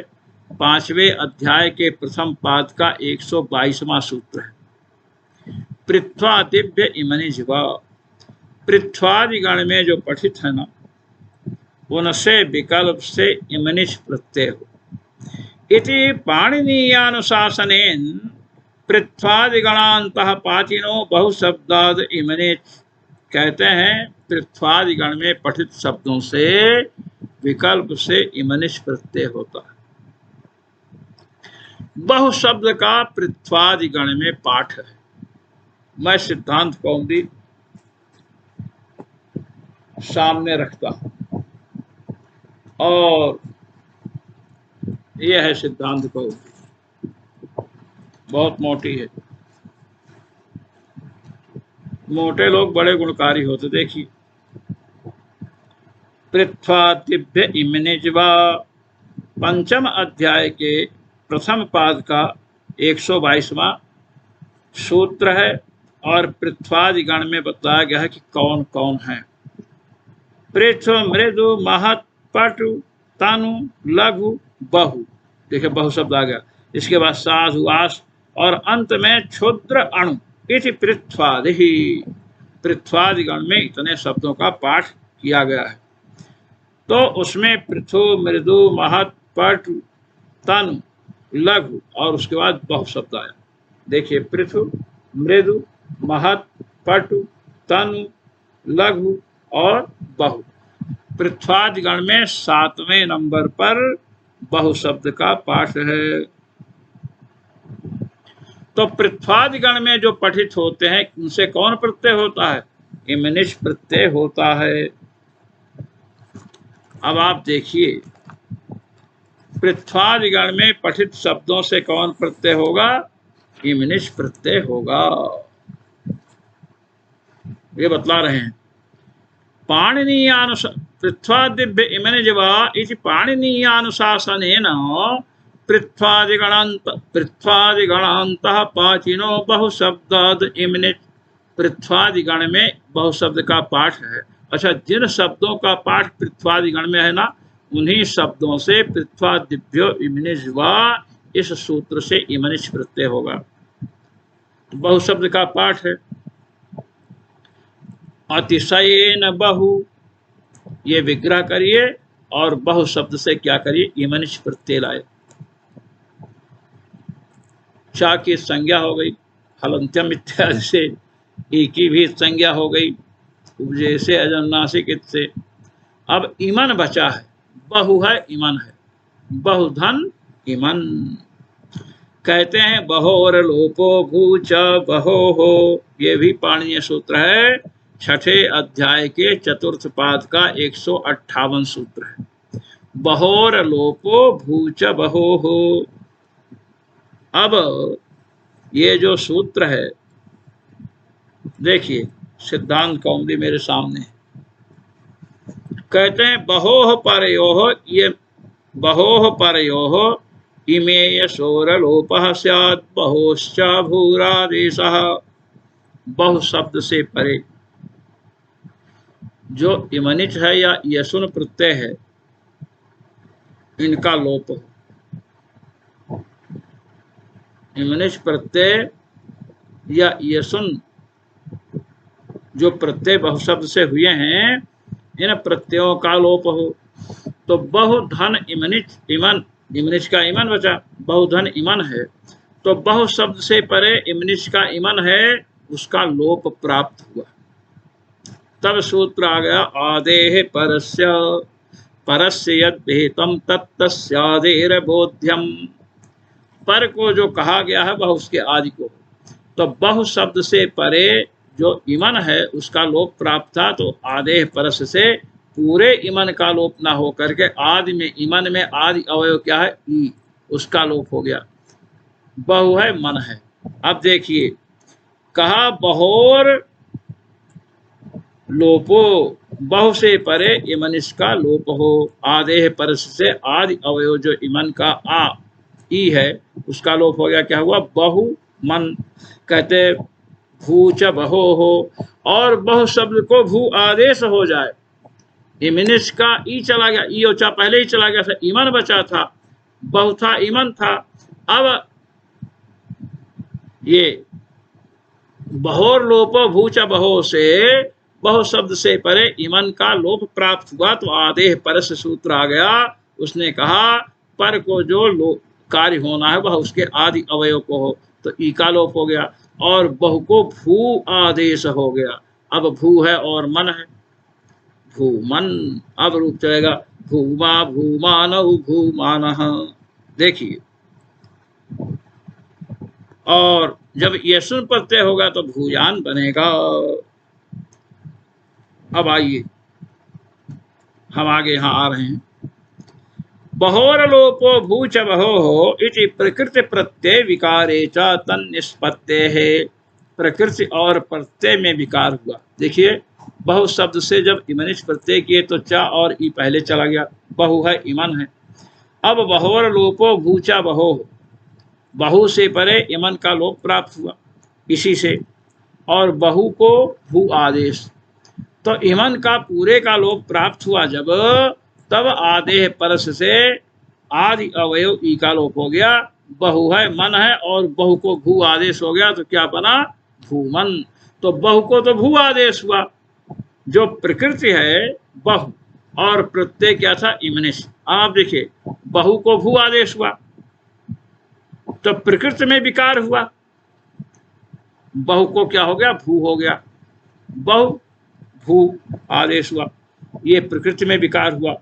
5वें अध्याय के प्रथम पाद का 122वां सूत्र है। पृथ्वादिभ्य इमनिज्वा, पृथ्वादिगण में जो पठित है ना, उनसे विकल्प से इमनिच प्रत्यय हो। इति पाणिनीयानुशासनेन पृथ्वादिगणान्तः पातिनो बहुशब्दाद इमनिच। कहते हैं पृथ्वादिगण में पठित शब्दों से विकल्प से इमनिच प्रत्यय होता है। बहुशब्द का पृथ्वादिगण में पाठ है। मैं सिद्धांत कौमुदी सामने रखता हूं, और यह है सिद्धांत कौमुदी, बहुत मोटी है। मोटे लोग बड़े गुणकारी होते। देखिए, पृथ्वादिभ्य इमनिज्वा 5म अध्याय के प्रथम पाद का 122वां सूत्र है, और पृथ्वादिगण में बताया गया है कि कौन कौन है। पृथ्व, मृदु, महत, पटु, तनु, लघु, बहु। देखिए बहु शब्द आ गया। इसके बाद साधु, आस, और अंत में क्षुद्र, अणु। इति पृथ्वादि, पृथ्वादिगण में इतने शब्दों का पाठ किया गया है। तो उसमें पृथु, मृदु, महत, पटु, तनु, लघु, और उसके बाद बहु शब्द आया। देखिए, पृथु, मृदु, महत, पटु, तनु, लघु और बहु। पृथ्वादिगण में 7वें नंबर पर बहु शब्द का पाठ है। तो पृथ्वादिगण में जो पठित होते हैं उनसे कौन प्रत्यय होता है? इमनिच प्रत्यय होता है। अब आप देखिए, पृथ्वादिगण में पठित शब्दों से कौन प्रत्यय होगा? इमनिच प्रत्यय होगा। ये बतला रहे हैं। पृथ्वादिभ्य इमनिज्वा इति पाणिनीयानुशासनेन पृथ्वादिगणान्तः पाचिनो बहुशब्दाद इमनिच। पृथ्वादिगण में बहुशब्द का पाठ है। अच्छा, जिन शब्दों का पाठ पृथ्वादिगण में है ना, उन्हीं शब्दों से पृथ्वादिभ्यो इमनिज्वा इस सूत्र से इमनिच प्रत्यय होगा। तो बहुशब्द का पाठ है। अतिशयेन बहु, ये विग्रह करिए, और बहु शब्द से क्या करिए? इमनिच प्रत्यय लाए। चा की संज्ञा हो गई, हलंत्यम इत्यादि से। ई की भी संज्ञा हो गई, उपजे से, अजन्नासिक इत से। अब इमन बचा है। बहु है, इमन है। बहुधन इमन। कहते हैं बहोर लोपो भूच बहो हो। ये भी पाणिनीय सूत्र है। 6ठे अध्याय के चतुर्थ पाद का 158 सूत्र है। बहोर लोपो भूच बहो हो। अब ये जो सूत्र है, देखिए, सिद्धांत कौमुदी मेरे सामने। कहते हैं बहोह परयोह, ये बहोह परयोह इमेय शोरलोपः स्यात् बहोश्च भूरादेशः। बहु शब्द से परे जो इमनिच है या यशुन प्रत्यय है, इनका लोप हो। इमनिश प्रत्यय या यसुन जो प्रत्यय बहुशब्द से हुए हैं, इन प्रत्ययों का लोप हो तो बहुधन इमनिच, इमन, इमनिच का इमन बचा, बहुधन इमन है तो बहु शब्द से परे इमनिच का इमन है, उसका लोप प्राप्त हुआ। तब सूत्र आ गया आदेह परस्य, परस्य यद विहितम तत्तस्यादेर बोध्यम। पर को जो कहा गया है वह उसके आदि को, तो बहु शब्द से परे जो इमन है उसका लोप प्राप्त था, तो आदेह परस्य से पूरे इमन का लोप ना हो करके आदि में, इमन में आदि अवयव क्या है, ई, उसका लोप हो गया। बहु है मन है। अब देखिए कहा बहोर लोपो, बहु से परे इमनिश का लोप हो, आदेह परस्य से आदि अवयव जो इमन का आ ई है उसका लोप हो गया। क्या हुआ, बहु मन। कहते भूच बहो हो, और बहु शब्द को भू आदेश हो जाए, इमनिश का ई चला गया, ई ओचा पहले ही चला गया था, इमन बचा था, बहु था इमन था। अब ये बहोर लोप भूच बहो से बहु शब्द से परे इमन का लोप प्राप्त हुआ, तो आदेह परस्य सूत्र आ गया। उसने कहा पर को जो कार्य होना है वह उसके आदि अवयव को हो, तो ई का लोप हो गया, और बहु को भू आदेश हो गया। अब भू है और मन है, भूमन। अब रूप चलेगा भूमा भूमानौ भूमानः। देखिए, और जब यसुन प्रत्यय होगा तो भूयान बनेगा। अब आइए हम आगे यहाँ आ रहे हैं। बहोर लोपो भूच बहो हो इति प्रकृति प्रत्यय विकारे च तन्निष्पत्ते है। प्रकृति और प्रत्यय में विकार हुआ। देखिए बहु शब्द से जब इमनिश प्रत्यय किए तो चा और ई पहले चला गया, बहु है इमन है। अब बहोर लोपो भूचा बहो, बहु से परे इमन का लोप प्राप्त हुआ इसी से, और बहु को भू आदेश, तो इमन का पूरे का लोप प्राप्त हुआ जब, तब आदेह परस से आदि अवयव ई का लोप हो गया। बहु है मन है और बहु को भू आदेश हो गया, तो क्या बना, भूमन। तो बहु को तो भू आदेश हुआ, जो प्रकृति है बहु और प्रत्यय क्या था, इमनिश। आप देखिए बहु को भू आदेश हुआ तो प्रकृति में विकार हुआ, बहु को क्या हो गया, भू हो गया, बहु भू आदेश हुआ, ये प्रकृति में विकार हुआ।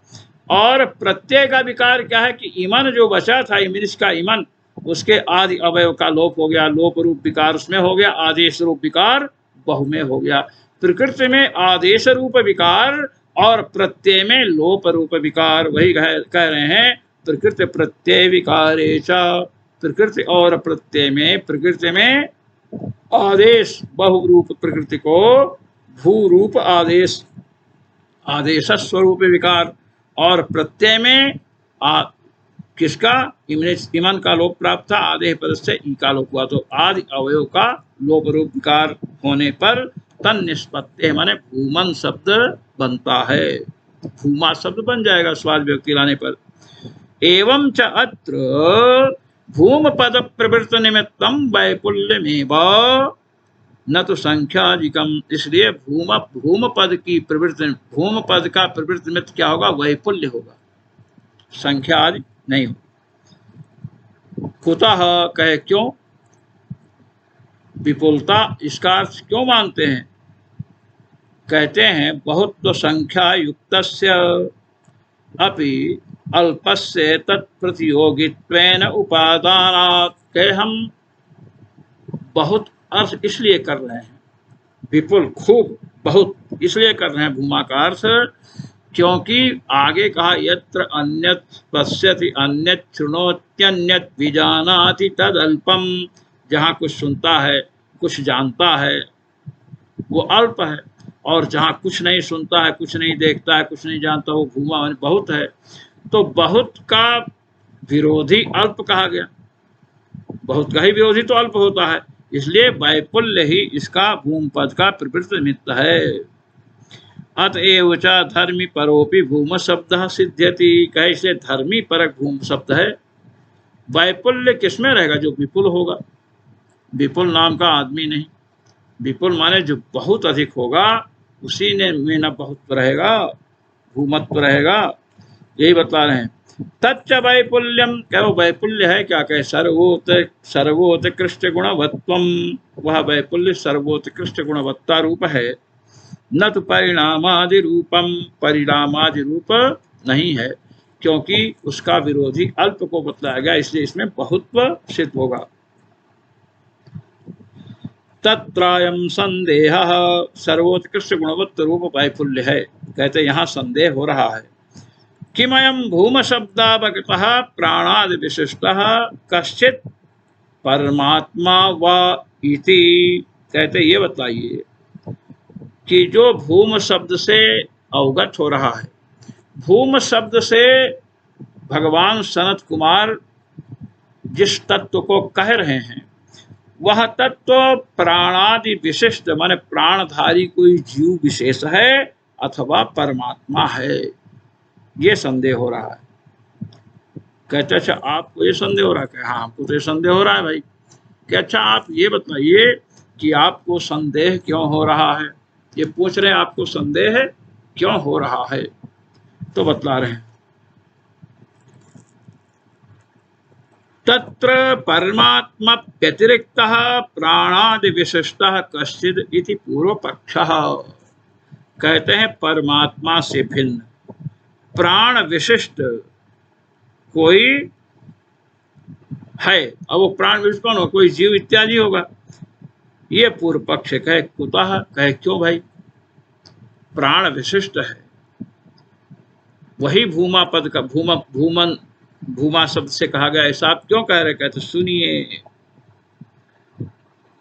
और प्रत्यय का विकार क्या है कि इमन जो बचा था, इमनिश का इमन, उसके आदि अवयव का लोप हो गया, लोप रूप विकार उसमें हो गया, आदेश रूप विकार बहु में हो गया। प्रकृति में आदेश रूप विकार और प्रत्यय में लोप रूप विकार, वही कह रहे हैं प्रकृति प्रत्यय विकारे च। प्रकृति और प्रत्यय में, प्रकृति में आदेश बहु रूप प्रकृति को भू रूप आदेश, आदेश स्वरूप विकार, और प्रत्यय में किसका, इमन का लोप प्राप्त था, आदेश पद से ई का लोप हुआ, तो आदि अवयव का लोप रूप विकार होने पर तन निष्पत्ति माने भूमन शब्द बनता है, भूमा शब्द बन जाएगा स्वाद व्यक्ति लाने पर। एवं च अत्र भूम पद प्रवृत्त निमित्तम वैपुल्यमेव न तो संख्याधिकम, इसलिए भूम पद की प्रवृत्ति, भूम पद का प्रवृत्ति निमित्त क्या होगा, वैपुल्य होगा, संख्या आदि नहीं हो। कुतः कहे क्यों, विपुलता इसका अर्थ क्यों मानते हैं, कहते हैं बहुत तो संख्या युक्तस्य अपि अल्पस्य तत्प्रतियोगित्वेन उपादानात्, कहे हम बहुत अर्थ इसलिए कर रहे हैं, विपुल खूब बहुत इसलिए कर रहे हैं भूमा का अर्थ, क्योंकि आगे कहा यत्र अन्यत् पश्यति अन्यत् शृणोत्यन्यत् विजानाति तदल्पम, जहाँ कुछ सुनता है कुछ जानता है वो अल्प है, और जहाँ कुछ नहीं सुनता है कुछ नहीं देखता है कुछ नहीं जानता वो भूमा बहुत है। तो बहुत का विरोधी अल्प कहा गया, बहुत का ही विरोधी तो अल्प होता है, इसलिए वैपुल्य ही इसका भूम पद का प्रवृत्त निमित्त है। अतएव च धर्मी परोपि भूम शब्द सिद्ध्यति, कैसे धर्मी परक भूम शब्द है, वैपुल्य किसमें रहेगा? जो विपुल होगा। विपुल नाम का आदमी नहीं। विपुल माने जो बहुत अधिक होगा, उसी ने में न बहुत रहेगा, भूमत्व रहेगा। यही बता रहे हैं। तच्च वैपुल्यम, क्या वो वैपुल्य है? क्या कहे? सर्वोत्कृष्ट गुणवत्वम, वह वैपुल्य सर्वोत्कृष्ट गुणवत्ता रूप है। न तो परिणामादि रूपम, परिणामादि रूप नहीं है, क्योंकि उसका विरोधी अल्प को बतलाया गया, इसलिए इसमें बहुत्व सिद्ध होगा। तत्रायम संदेह, सर्वोत्कृष्ट गुणवत्त रूप वैफुल्य है। कहते यहाँ संदेह हो रहा है। किमयम भूम शब्दावगतः प्राणादि विशिष्टः कश्चित् परमात्मा व इति। कहते ये बताइए कि जो भूम शब्द से अवगत हो रहा है, भूम शब्द से भगवान सनत कुमार जिस तत्व को कह रहे हैं, वह तत्व प्राणादि विशिष्ट माने प्राणधारी कोई जीव विशेष है अथवा परमात्मा है, ये संदेह हो रहा है। कहते अच्छा आपको ये संदेह हो रहा है? हाँ हमको तो ये संदेह हो रहा है भाई। कि अच्छा आप ये बताइए कि आपको संदेह क्यों हो रहा है? ये पूछ रहे हैं आपको संदेह है क्यों हो रहा है, तो बतला रहे हैं। तत्र परमात्मा व्यतिरिक्तः प्राणादि विशिष्टः कश्चित् इति पूर्व पक्षः। कहते हैं परमात्मा से भिन्न प्राण विशिष्ट कोई है। अब वो प्राण विशिष्ट कौन हो? कोई जीव इत्यादि होगा। ये पूर्व पक्ष कहे कुतः, कहे क्यों भाई? प्राण विशिष्ट है, वही भूमा पद का भूमन भूमा शब्द से कहा गया। ऐसा आप क्यों कह रहे? कहते सुनिए।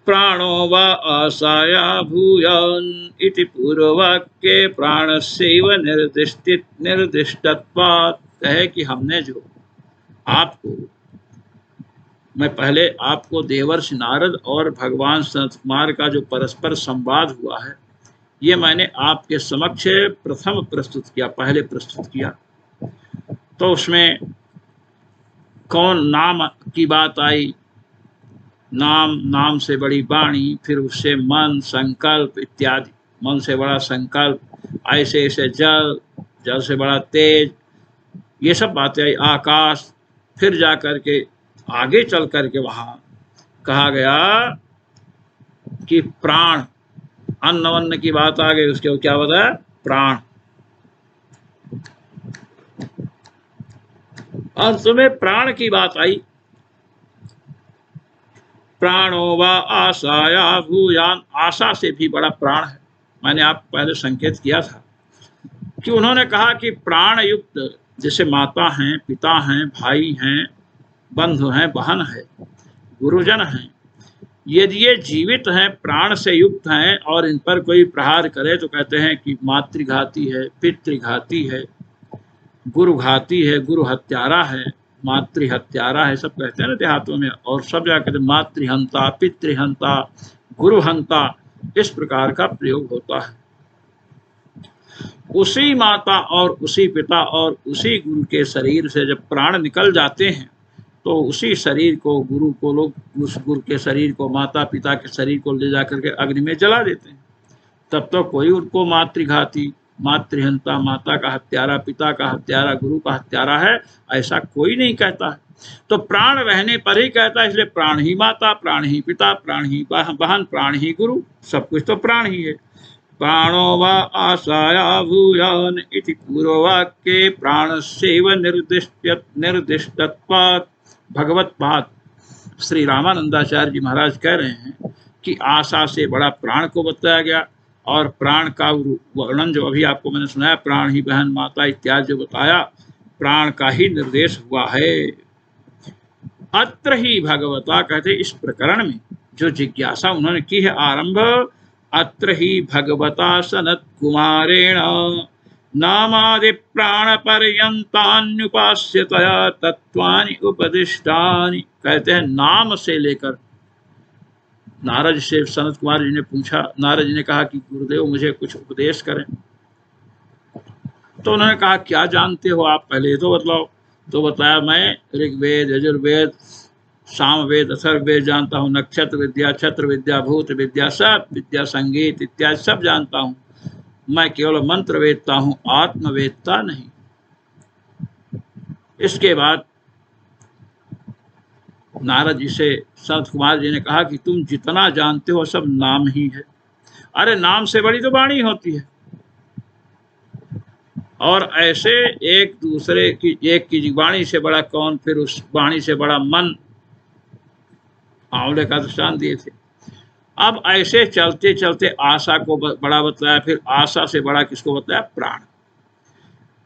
प्राणो वा आसाया भूयान इति पूर्ववाक्ये प्राणस्यैव निर्दिष्टत्वात्। कहे कि हमने जो आपको, मैं पहले आपको देवर्षि नारद और भगवान सनत कुमार का जो परस्पर संवाद हुआ है, ये मैंने आपके समक्ष प्रथम प्रस्तुत किया, पहले प्रस्तुत किया। तो उसमें कौन नाम की बात आई, नाम से बड़ी वाणी, फिर उससे मन, संकल्प इत्यादि। मन से बड़ा संकल्प, ऐसे ऐसे जल से बड़ा तेज, ये सब बातें आई। आकाश, फिर जा करके आगे चल करके वहां कहा गया कि प्राण, अन्न वन्न की बात आ गई। उसके क्या बताया? प्राण। और तुम्हें प्राण की बात आई। प्राणो वा आशाया भूयान, आशा से भी बड़ा प्राण है। मैंने आप पहले संकेत किया था कि उन्होंने कहा कि प्राण युक्त जैसे माता हैं, पिता हैं, भाई हैं, बंधु हैं, बहन है, गुरुजन हैं, यदि ये जीवित हैं, प्राण से युक्त हैं और इन पर कोई प्रहार करे तो कहते हैं कि मातृघाती है, पितृघाती है, गुरुघाती है, गुरु हत्यारा है, मातृहत्यारा है, सब कहते हैं ना देहातों में। और सब जगह कहते मातृहंता, पितृहंता, गुरुहंता, इस प्रकार का प्रयोग होता है। उसी माता और उसी पिता और उसी गुरु के शरीर से जब प्राण निकल जाते हैं तो उसी शरीर को, गुरु को लोग उस गुरु के शरीर को, माता पिता के शरीर को ले जाकर के अग्नि में जला देते हैं। तब तो कोई उनको मातृघाती, मातृहंता, माता का हत्यारा, पिता का हत्यारा, गुरु का हत्यारा है, ऐसा कोई नहीं कहता है। तो प्राण रहने पर ही कहता है, इसलिए प्राण ही माता, प्राण ही पिता, प्राण ही बहन, प्राण ही गुरु, सब कुछ तो प्राण ही है। प्राणो वा आशाया भूयान इति पूर्ववाक्ये प्राणस्यैव निर्दिष्टत्वात् भगवत बात। श्री रामानंदाचार्य जी महाराज कह रहे हैं कि आशा से बड़ा प्राण को बताया गया, और प्राण का वर्णन जो अभी आपको मैंने सुनाया, प्राण ही बहन, माता इत्यादि जो बताया, प्राण का ही निर्देश हुआ है। अत्र ही भगवता, कहते इस प्रकरण में जो जिज्ञासा उन्होंने की है आरंभ, अत्र ही भगवता सनत कुमारेण नामादि प्राण पर्यंतान्युपास्यतया तत्वानि उपदिष्टानि। कहते हैं नाम से लेकर, नारद से सनत कुमार जी ने पूछा, नारद जी ने कहा कि गुरुदेव मुझे कुछ उपदेश करें। तो उन्होंने कहा क्या जानते हो आप, पहले तो बतलाओ। तो बताया मैं ऋग्वेद, यजुर्वेद, सामवेद, अथर्ववेद जानता हूँ, नक्षत्र विद्या, छत्र विद्या, भूत विद्या, सब विद्या, संगीत इत्यादि सब जानता हूँ। मैं केवल मंत्र वेदता हूँ, आत्मवेदता नहीं। इसके बाद नारद जी से संत कुमार जी ने कहा कि तुम जितना जानते हो सब नाम ही है। अरे नाम से बड़ी तो वाणी होती है। और ऐसे एक दूसरे की, एक की वाणी से बड़ा कौन, फिर उस वाणी से बड़ा मन, आंवले का दृष्टांत दिए थे। अब ऐसे चलते चलते आशा को बड़ा बतलाया, फिर आशा से बड़ा किसको बताया, प्राण।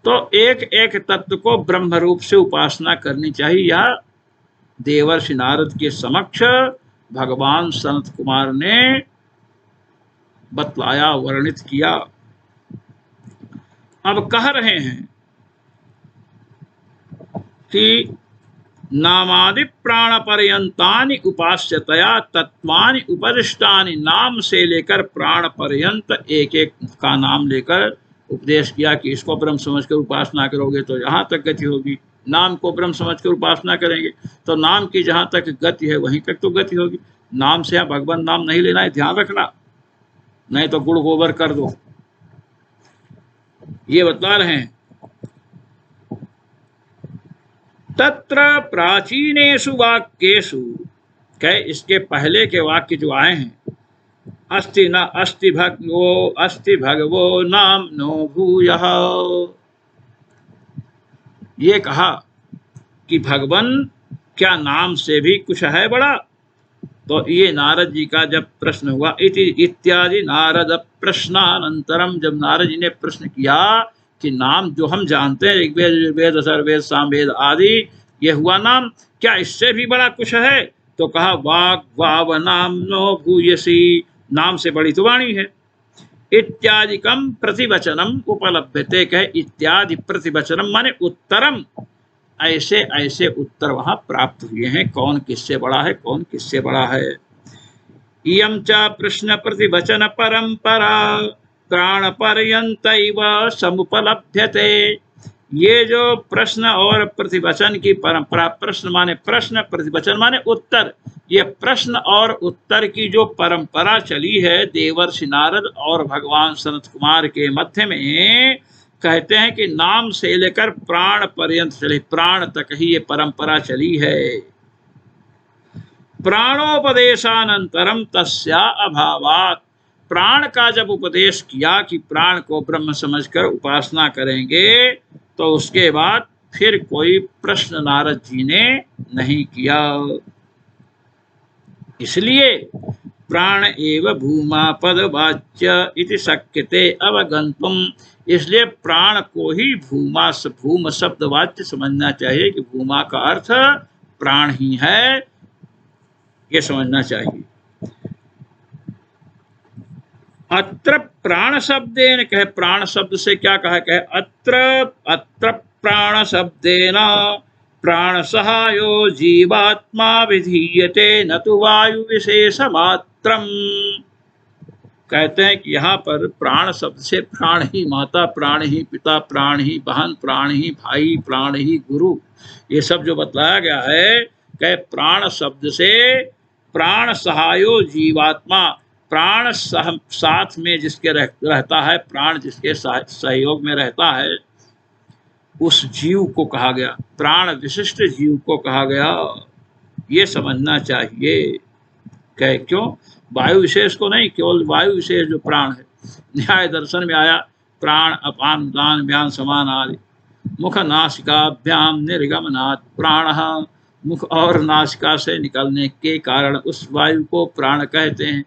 तो एक एक तत्व को ब्रह्म रूप से उपासना करनी चाहिए। यह देवर्षि नारद के समक्ष भगवान सनत कुमार ने बतलाया, वर्णित किया। अब कह रहे हैं कि नामादि प्राण पर्यंतानि उपास्यतया तत्वानि उपदिष्टानि, नाम से लेकर प्राण पर्यंत एक एक का नाम लेकर उपदेश किया कि इसको ब्रह्म समझकर उपासना करोगे तो यहाँ तक गति होगी। नाम को ब्रह्म समझकर उपासना करेंगे तो नाम की जहाँ तक गति है वहीं तक तो गति होगी। नाम से भगवान नाम नहीं लेना है, ध्यान रखना, नहीं तो गुड़ गोबर कर दो। ये बता रहे हैं तत्र प्राचीनेषु वाक्येषु, कहे इसके पहले के वाक्य जो आए हैं, अस्ति न अस्ति भगवो नाम नो भूयः, ये कहा कि भगवान क्या नाम से भी कुछ है बड़ा। तो ये नारद जी का जब प्रश्न हुआ, इत्यादि नारद प्रश्नानंतरम, जब नारद जी ने प्रश्न किया कि नाम जो हम जानते हैं ऋग्वेद, यजुर्वेद, अथर्ववेद, सामवेद आदि, ये हुआ नाम, क्या इससे भी बड़ा कुछ है? तो कहा वाक् वाव नाम नो भूयसी, नाम से बड़ी तो वाणी है। इत्यादिकम प्रतिवचनम उपलभ्यते, कहे इत्यादि प्रतिवचनम माने उत्तरम, ऐसे ऐसे उत्तर वहां प्राप्त हुए हैं, कौन किससे बड़ा है, कौन किससे बड़ा है। इयं च प्रश्न प्रतिवचन परंपरा प्राण पर्यंतैव समुपलभ्यते, ये जो प्रश्न और प्रतिवचन की परंपरा, प्रश्न माने प्रश्न, प्रतिवचन माने उत्तर, ये प्रश्न और उत्तर की जो परंपरा चली है देवर्षि नारद और भगवान सनत कुमार के मध्य में, कहते हैं कि नाम से लेकर प्राण पर्यंत चली, प्राण तक ही ये परंपरा चली है। प्राणोपदेशानंतरम तस्या अभावात्, प्राण का जब उपदेश किया कि प्राण को ब्रह्म समझकर उपासना करेंगे, तो उसके बाद फिर कोई प्रश्न नारद जी ने नहीं किया। इसलिए प्राण एव भूमा पद वाच्य इति शक्यते अवगंतुम, इसलिए प्राण को ही भूम शब्द वाच्य समझना चाहिए कि भूमा का अर्थ प्राण ही है, ये समझना चाहिए। अत्र प्राण शब्देन, कहे प्राण शब्द से क्या कहा, कहे अत्र प्राण शब्देन प्राण सहायो जीवात्मा विधीयते न तो वायु विशेष मात्रम, कहते हैं कि यहाँ पर प्राण शब्द से प्राण ही माता, प्राण ही पिता, प्राण ही बहन, प्राण ही भाई, प्राण ही गुरु, ये सब जो बतलाया गया है, कहे प्राण शब्द से प्राण सहायो जीवात्मा, प्राण साथ में जिसके रहता है, प्राण जिसके सहयोग में रहता है, उस जीव को कहा गया, प्राण विशिष्ट जीव को कहा गया, ये समझना चाहिए। कहे क्यों, वायु विशेष को नहीं, केवल वायु विशेष जो प्राण है। न्याय दर्शन में आया प्राण अपान उदान व्यान समान आदि, मुख नासिकाभ्याम निर्गमनात् प्राण, मुख और नासिका से निकलने के कारण उस वायु को प्राण कहते हैं।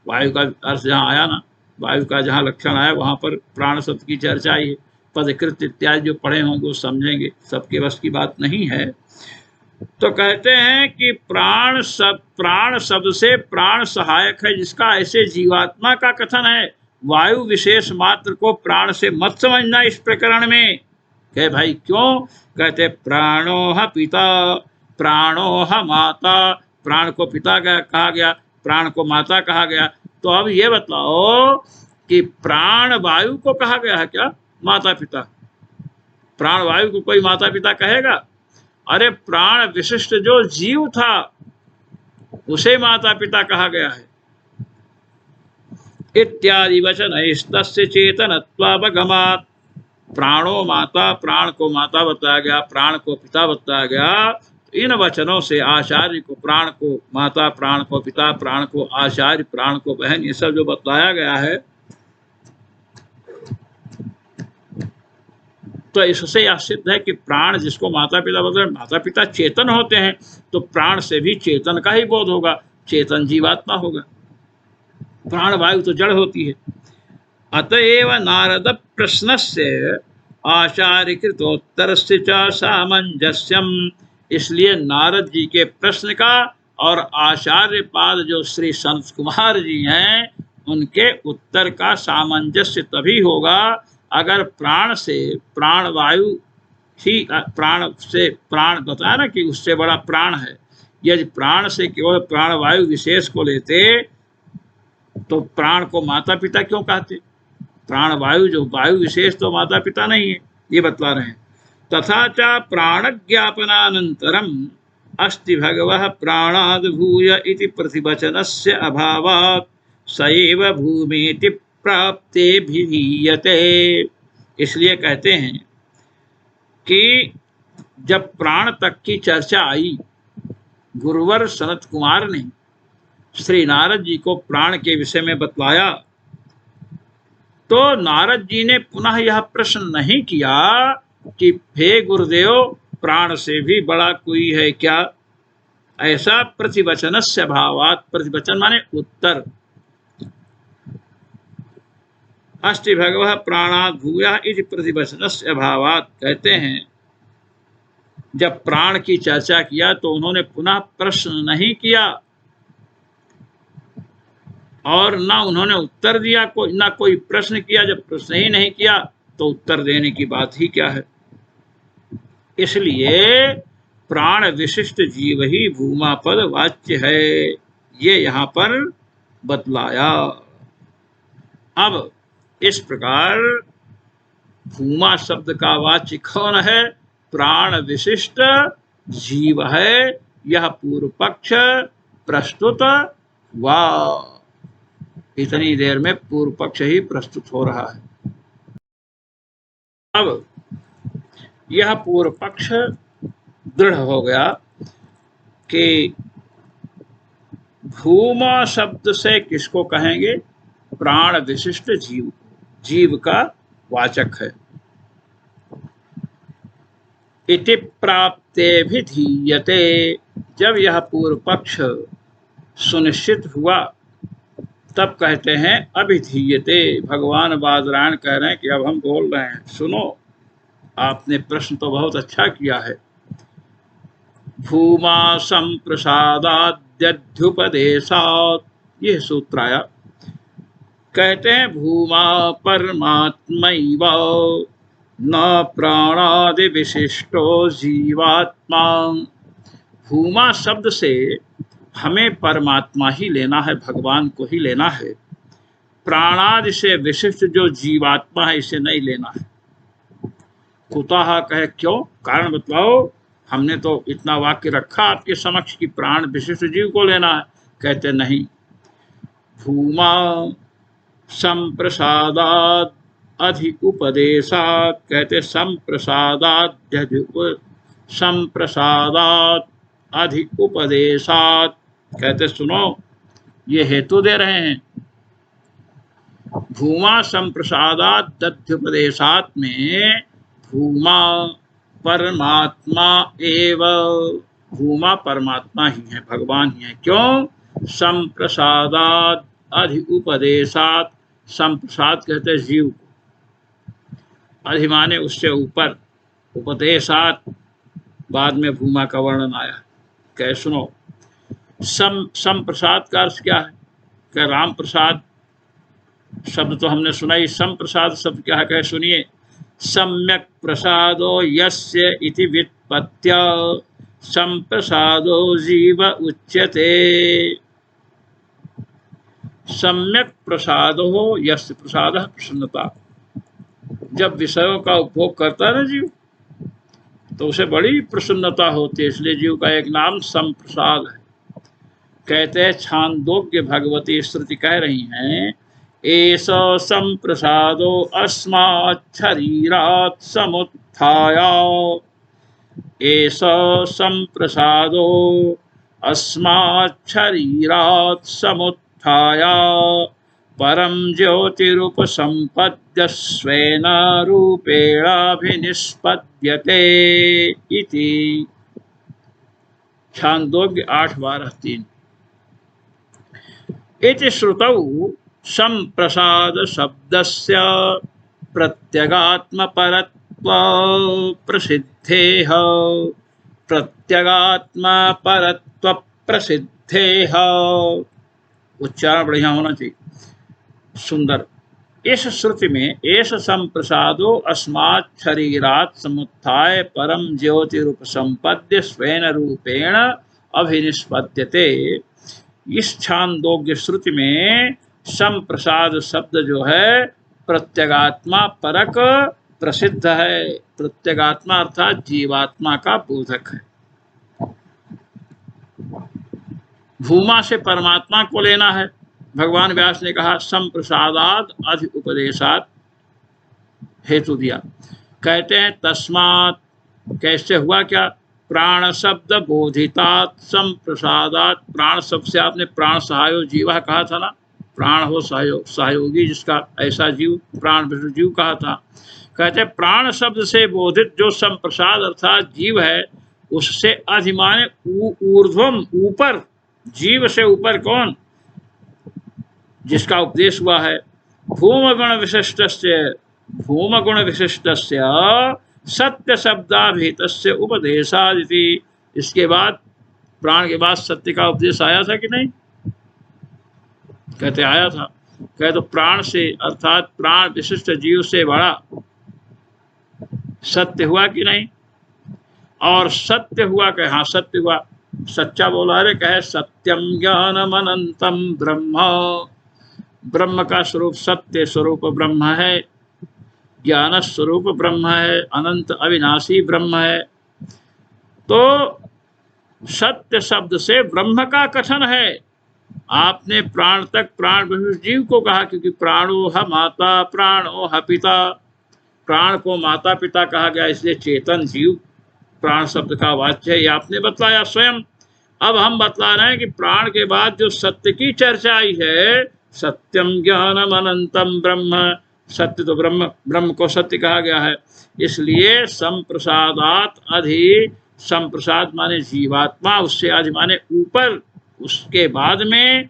वायु का अर्थ जहाँ आया ना, वायु का जहाँ लक्षण आया वहाँ पर प्राण शब्द की चर्चा ही है। पदकृत इत्यादि जो पढ़े होंगे वो समझेंगे, सबके बस की बात नहीं है। तो कहते हैं कि प्राण शब्द से प्राण सहायक है जिसका, ऐसे जीवात्मा का कथन है। वायु विशेष मात्र को प्राण से मत समझना इस प्रकरण में। कहे भाई क्यों, कहते प्राणोह पिता प्राणोह माता, प्राण को पिता कहा गया, प्राण को माता कहा गया। तो अब ये बताओ कि प्राण वायु को कहा गया है क्या, माता पिता? प्राणवायु को कोई माता पिता कहेगा? अरे प्राण विशिष्ट जो जीव था उसे माता पिता कहा गया है। इत्यादि वचन स्तस्य चेतनत्वावगमात्। प्राणो माता, प्राण को माता बताया गया, प्राण को पिता बताया गया। इन वचनों से आचार्य को प्राण को माता, प्राण को पिता, प्राण को आचार्य, प्राण को बहन, ये सब जो बताया गया है, तो इससे यह सिद्ध है कि प्राण जिसको माता पिता बोलते हैं, माता पिता चेतन होते हैं, तो प्राण से भी चेतन का ही बोध होगा, चेतन जीवात्मा होगा। प्राण वायु तो जड़ होती है। अतएव नारद प्रश्नस्य आचार्यकृतोत्तरस्य च सामंजस्यम। इसलिए नारद जी के प्रश्न का और आचार्य पाद जो श्री संत कुमार जी हैं उनके उत्तर का सामंजस्य तभी होगा अगर प्राण से प्राण वायु ही, प्राण से प्राण बताया ना कि उससे बड़ा प्राण है, यदि प्राण से केवल प्राण वायु विशेष को लेते तो प्राण को माता पिता क्यों कहते? प्राण वायु जो वायु विशेष तो माता पिता नहीं है, ये बतला रहे हैं। तथा च प्राण ज्ञापनानंतरम अस्ति भगवः प्राणाद् भूय इति प्रतिवचनस्य अभावात् सएव भूमेति प्राप्ते भिधीयते। इसलिए कहते हैं कि जब प्राण तक की चर्चा आई, गुरुवर सनत कुमार ने श्री नारद जी को प्राण के विषय में बतलाया, तो नारद जी ने पुनः यह प्रश्न नहीं किया कि हे गुरुदेव, प्राण से भी बड़ा कोई है क्या? ऐसा प्रतिवचनस्य भावात्, प्रतिवचन माने उत्तर, अस्ति भगवः प्राणाद् भूयः इति प्रतिवचनस्य भावात्। कहते हैं जब प्राण की चर्चा किया तो उन्होंने पुनः प्रश्न नहीं किया और ना उन्होंने उत्तर दिया, ना कोई प्रश्न किया। जब प्रश्न ही नहीं किया तो उत्तर देने की बात ही क्या है? इसलिए प्राण विशिष्ट जीव ही भूमापद वाच्य है, ये यहाँ पर बतलाया। अब इस प्रकार भूमा शब्द का वाच्य कौन है? प्राण विशिष्ट जीव है, यह पूर्व पक्ष प्रस्तुत हुआ। इतनी देर में पूर्व पक्ष ही प्रस्तुत हो रहा है। अब यह पूर्व पक्ष दृढ़ हो गया कि भूमा शब्द से किसको कहेंगे? प्राण विशिष्ट जीव, जीव का वाचक है। इति प्राप्ते भिधीयते। जब यह पूर्व पक्ष सुनिश्चित हुआ तब कहते हैं अभिधीयते। भगवान बादरायण कह रहे हैं कि अब हम बोल रहे हैं, सुनो। आपने प्रश्न तो बहुत अच्छा किया है। भूमा संप्रसादाद्यध्युपदेशात्, ये सूत्र आया। कहते हैं भूमा परमात्मैव न प्राणादि विशिष्टो जीवात्मा। भूमा शब्द से हमें परमात्मा ही लेना है, भगवान को ही लेना है। प्राणादि से विशिष्ट जो जीवात्मा है इसे नहीं लेना है। कुतः कहे क्यों? कारण बतलाओ। हमने तो इतना वाक्य रखा आपके समक्ष कि प्राण विशिष्ट जीव को लेना है। कहते नहीं, भूमा संप्रसादात् अधिक उपदेशात्। कहते संप्रसादात् अधिक उपदेशात्। कहते सुनो, ये हेतु दे रहे हैं। भूमा संप्रसादात् दध्युपदेशात् में भूमा परमात्मा एव, भूमा परमात्मा ही है, भगवान ही है। क्यों? संप्रसादात् अधि उपदेशात्। संप्रसाद कहते हैं जीव को, अधिमाने उससे ऊपर, उपदेशात् बाद में भूमा का वर्णन आया। कह सुनो, संप्रसाद का अर्थ क्या है? कह राम प्रसाद शब्द तो हमने सुना ही। संप्रसाद शब्द क्या है? कह सुनिए, सम्यक प्रसादो यस्य इति व्युत्पत्त्या संप्रसादो जीव उच्यते। सम्यक प्रसादो यस्य, प्रसाद प्रसन्नता। जब विषयों का उपभोग करता है ना जीव, तो उसे बड़ी प्रसन्नता होती है, इसलिए जीव का एक नाम संप्रसाद है। कहते हैं छांदोग्य भगवती श्रुति कह रही हैं, एष संप्रसादो अस्मात् शरीरात् समुत्थाय, एष संप्रसादो अस्मात् शरीरात् समुत्थाय परम ज्योतिरुपसंपद्य स्वेन रूपेणाभिनिष्पद्यते इति। छांदोग्य 8:12-3। इति श्रुतौ संप्रसाद शब्दस्य प्रत्यगात्मपरत्व प्रसिद्धेः, प्रत्यगात्मपरत्व प्रसिद्धेः। उच्चारण बढ़िया होना चाहिए, सुंदर। इस श्रुति में एष संप्रसादो अस्मात् शरीरात् समुत्थाय परम ज्योतिरुपसंपद्य स्वेन रूपेण अभिनिष्पद्यते। इस छांदोग्य श्रुति में संप्रसाद शब्द जो है प्रत्यगात्मा परक प्रसिद्ध है। प्रत्यगात्मा अर्थात जीवात्मा का बोधक है। भूमा से परमात्मा को लेना है। भगवान व्यास ने कहा संप्रसादाद अधि उपदेशात हेतु दिया। कहते हैं तस्मात्, कैसे हुआ क्या, प्राण शब्द बोधितात संप्रसादात। प्राण शब्द से आपने प्राण सहायो जीवा कहा था ना, प्राण हो सहयोगी जिसका, ऐसा जीव प्राण विष्णु जीव कहा था। कहते हैं प्राण शब्द से बोधित जो संप्रसाद अर्थात जीव है, उससे अधिमाने ऊर्ध्वम ऊपर, जीव से ऊपर कौन, जिसका उपदेश हुआ है। भूमगुण विशिष्टस्य सत्य शब्दाभिहितस्य उपदेशादिति। इसके बाद प्राण के बाद सत्य का उपदेश आया था कि नहीं, कहते आया था। कहते तो प्राण से अर्थात प्राण विशिष्ट जीव से बड़ा सत्य हुआ कि नहीं, और सत्य हुआ कहे, हाँ सत्य हुआ, सच्चा बोला रे कहे सत्यम ज्ञानम अनंतम ब्रह्म। ब्रह्म का स्वरूप सत्य स्वरूप ब्रह्म है, ज्ञान स्वरूप ब्रह्म है, अनंत अविनाशी ब्रह्म है। तो सत्य शब्द से ब्रह्म का कथन है। आपने प्राण तक प्राण विशिष्ट जीव को कहा, क्योंकि प्राणो ह माता प्राणो ह पिता। प्राण को माता पिता कहा गया, इसलिए चेतन जीव प्राण शब्द का वाच्य है। ये आपने बतलाया स्वयं। अब हम बतला रहे हैं कि प्राण के बाद जो सत्य की चर्चा आई है, सत्यम ज्ञानम अनंतम ब्रह्म, सत्य तो ब्रह्म, ब्रह्म को सत्य कहा गया है। इसलिए संप्रसादात अधि, संप्रसाद माने जीवात्मा, उससे अधि माने ऊपर, उसके बाद में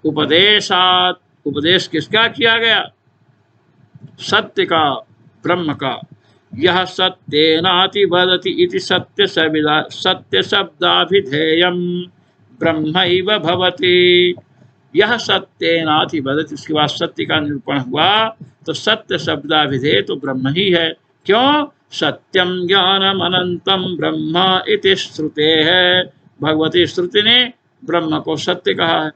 उपदेशात, उपदेश किसका किया गया, सत्य का, ब्रह्म का। यह सत्येनाति वदति इति सत्य शब्दाभिधेयम ब्रह्मैव भवति। यह सत्येनाति वदति, उसके बाद सत्य का निरूपण हुआ, तो सत्य शब्दाभिधेय तो ब्रह्म ही है। क्यों, सत्यम ज्ञानम अनंतम ब्रह्म इति श्रुते है। भगवती श्रुति ने ब्रह्म को सत्य कहा है।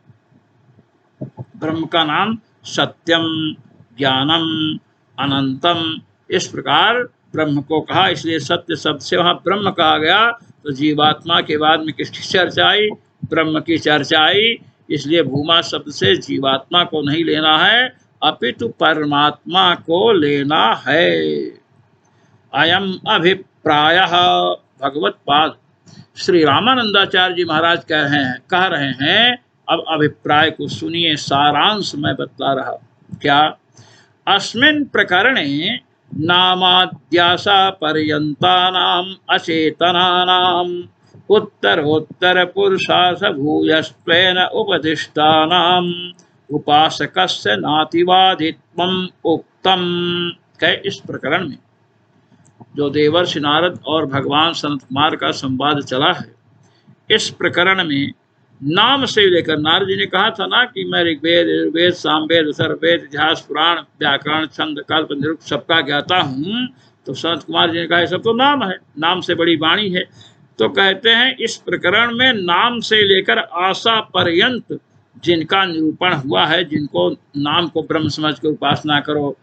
ब्रह्म का नाम सत्यम ज्ञानम अनंतम, इस प्रकार ब्रह्म को कहा, इसलिए सत्य शब्द से वहाँ ब्रह्म कहा गया। तो जीवात्मा के बाद में किसकी चर्चा आई, ब्रह्म की चर्चा आई। इसलिए भूमा शब्द से जीवात्मा को नहीं लेना है, अपितु परमात्मा को लेना है। अयम अभिप्रायः भगवत पाद श्री रामानंदाचार्य जी महाराज कह रहे हैं। अब अभिप्राय को सुनिए, सारांश मैं बतला रहा। क्या, अस्मिन् प्रकरणे नामाद्यासा पर्यन्तानाम् अचेतनानाम् उत्तरोत्तर पुरुषार्थ भूयस्त्वेन उपदिष्टानाम् उपासकस्य नातिवादित्वम् उक्तम्। इस प्रकरण में जो देवर्षि नारद और भगवान सनत कुमार का संवाद चला है, इस प्रकरण में नाम से लेकर, नारद जी ने कहा था ना कि मैं ऋग्वेद यजुर्वेद सामवेद अथर्ववेद इतिहास पुराण व्याकरण छंद कल्प निरुक्त सबका ज्ञाता हूँ। तो सनत कुमार जी ने कहा सब तो नाम है, नाम से बड़ी वाणी है। तो कहते हैं इस प्रकरण में नाम से लेकर आशा पर्यंत जिनका निरूपण हुआ है, जिनको नाम को ब्रह्म समझ कर उपासना करो,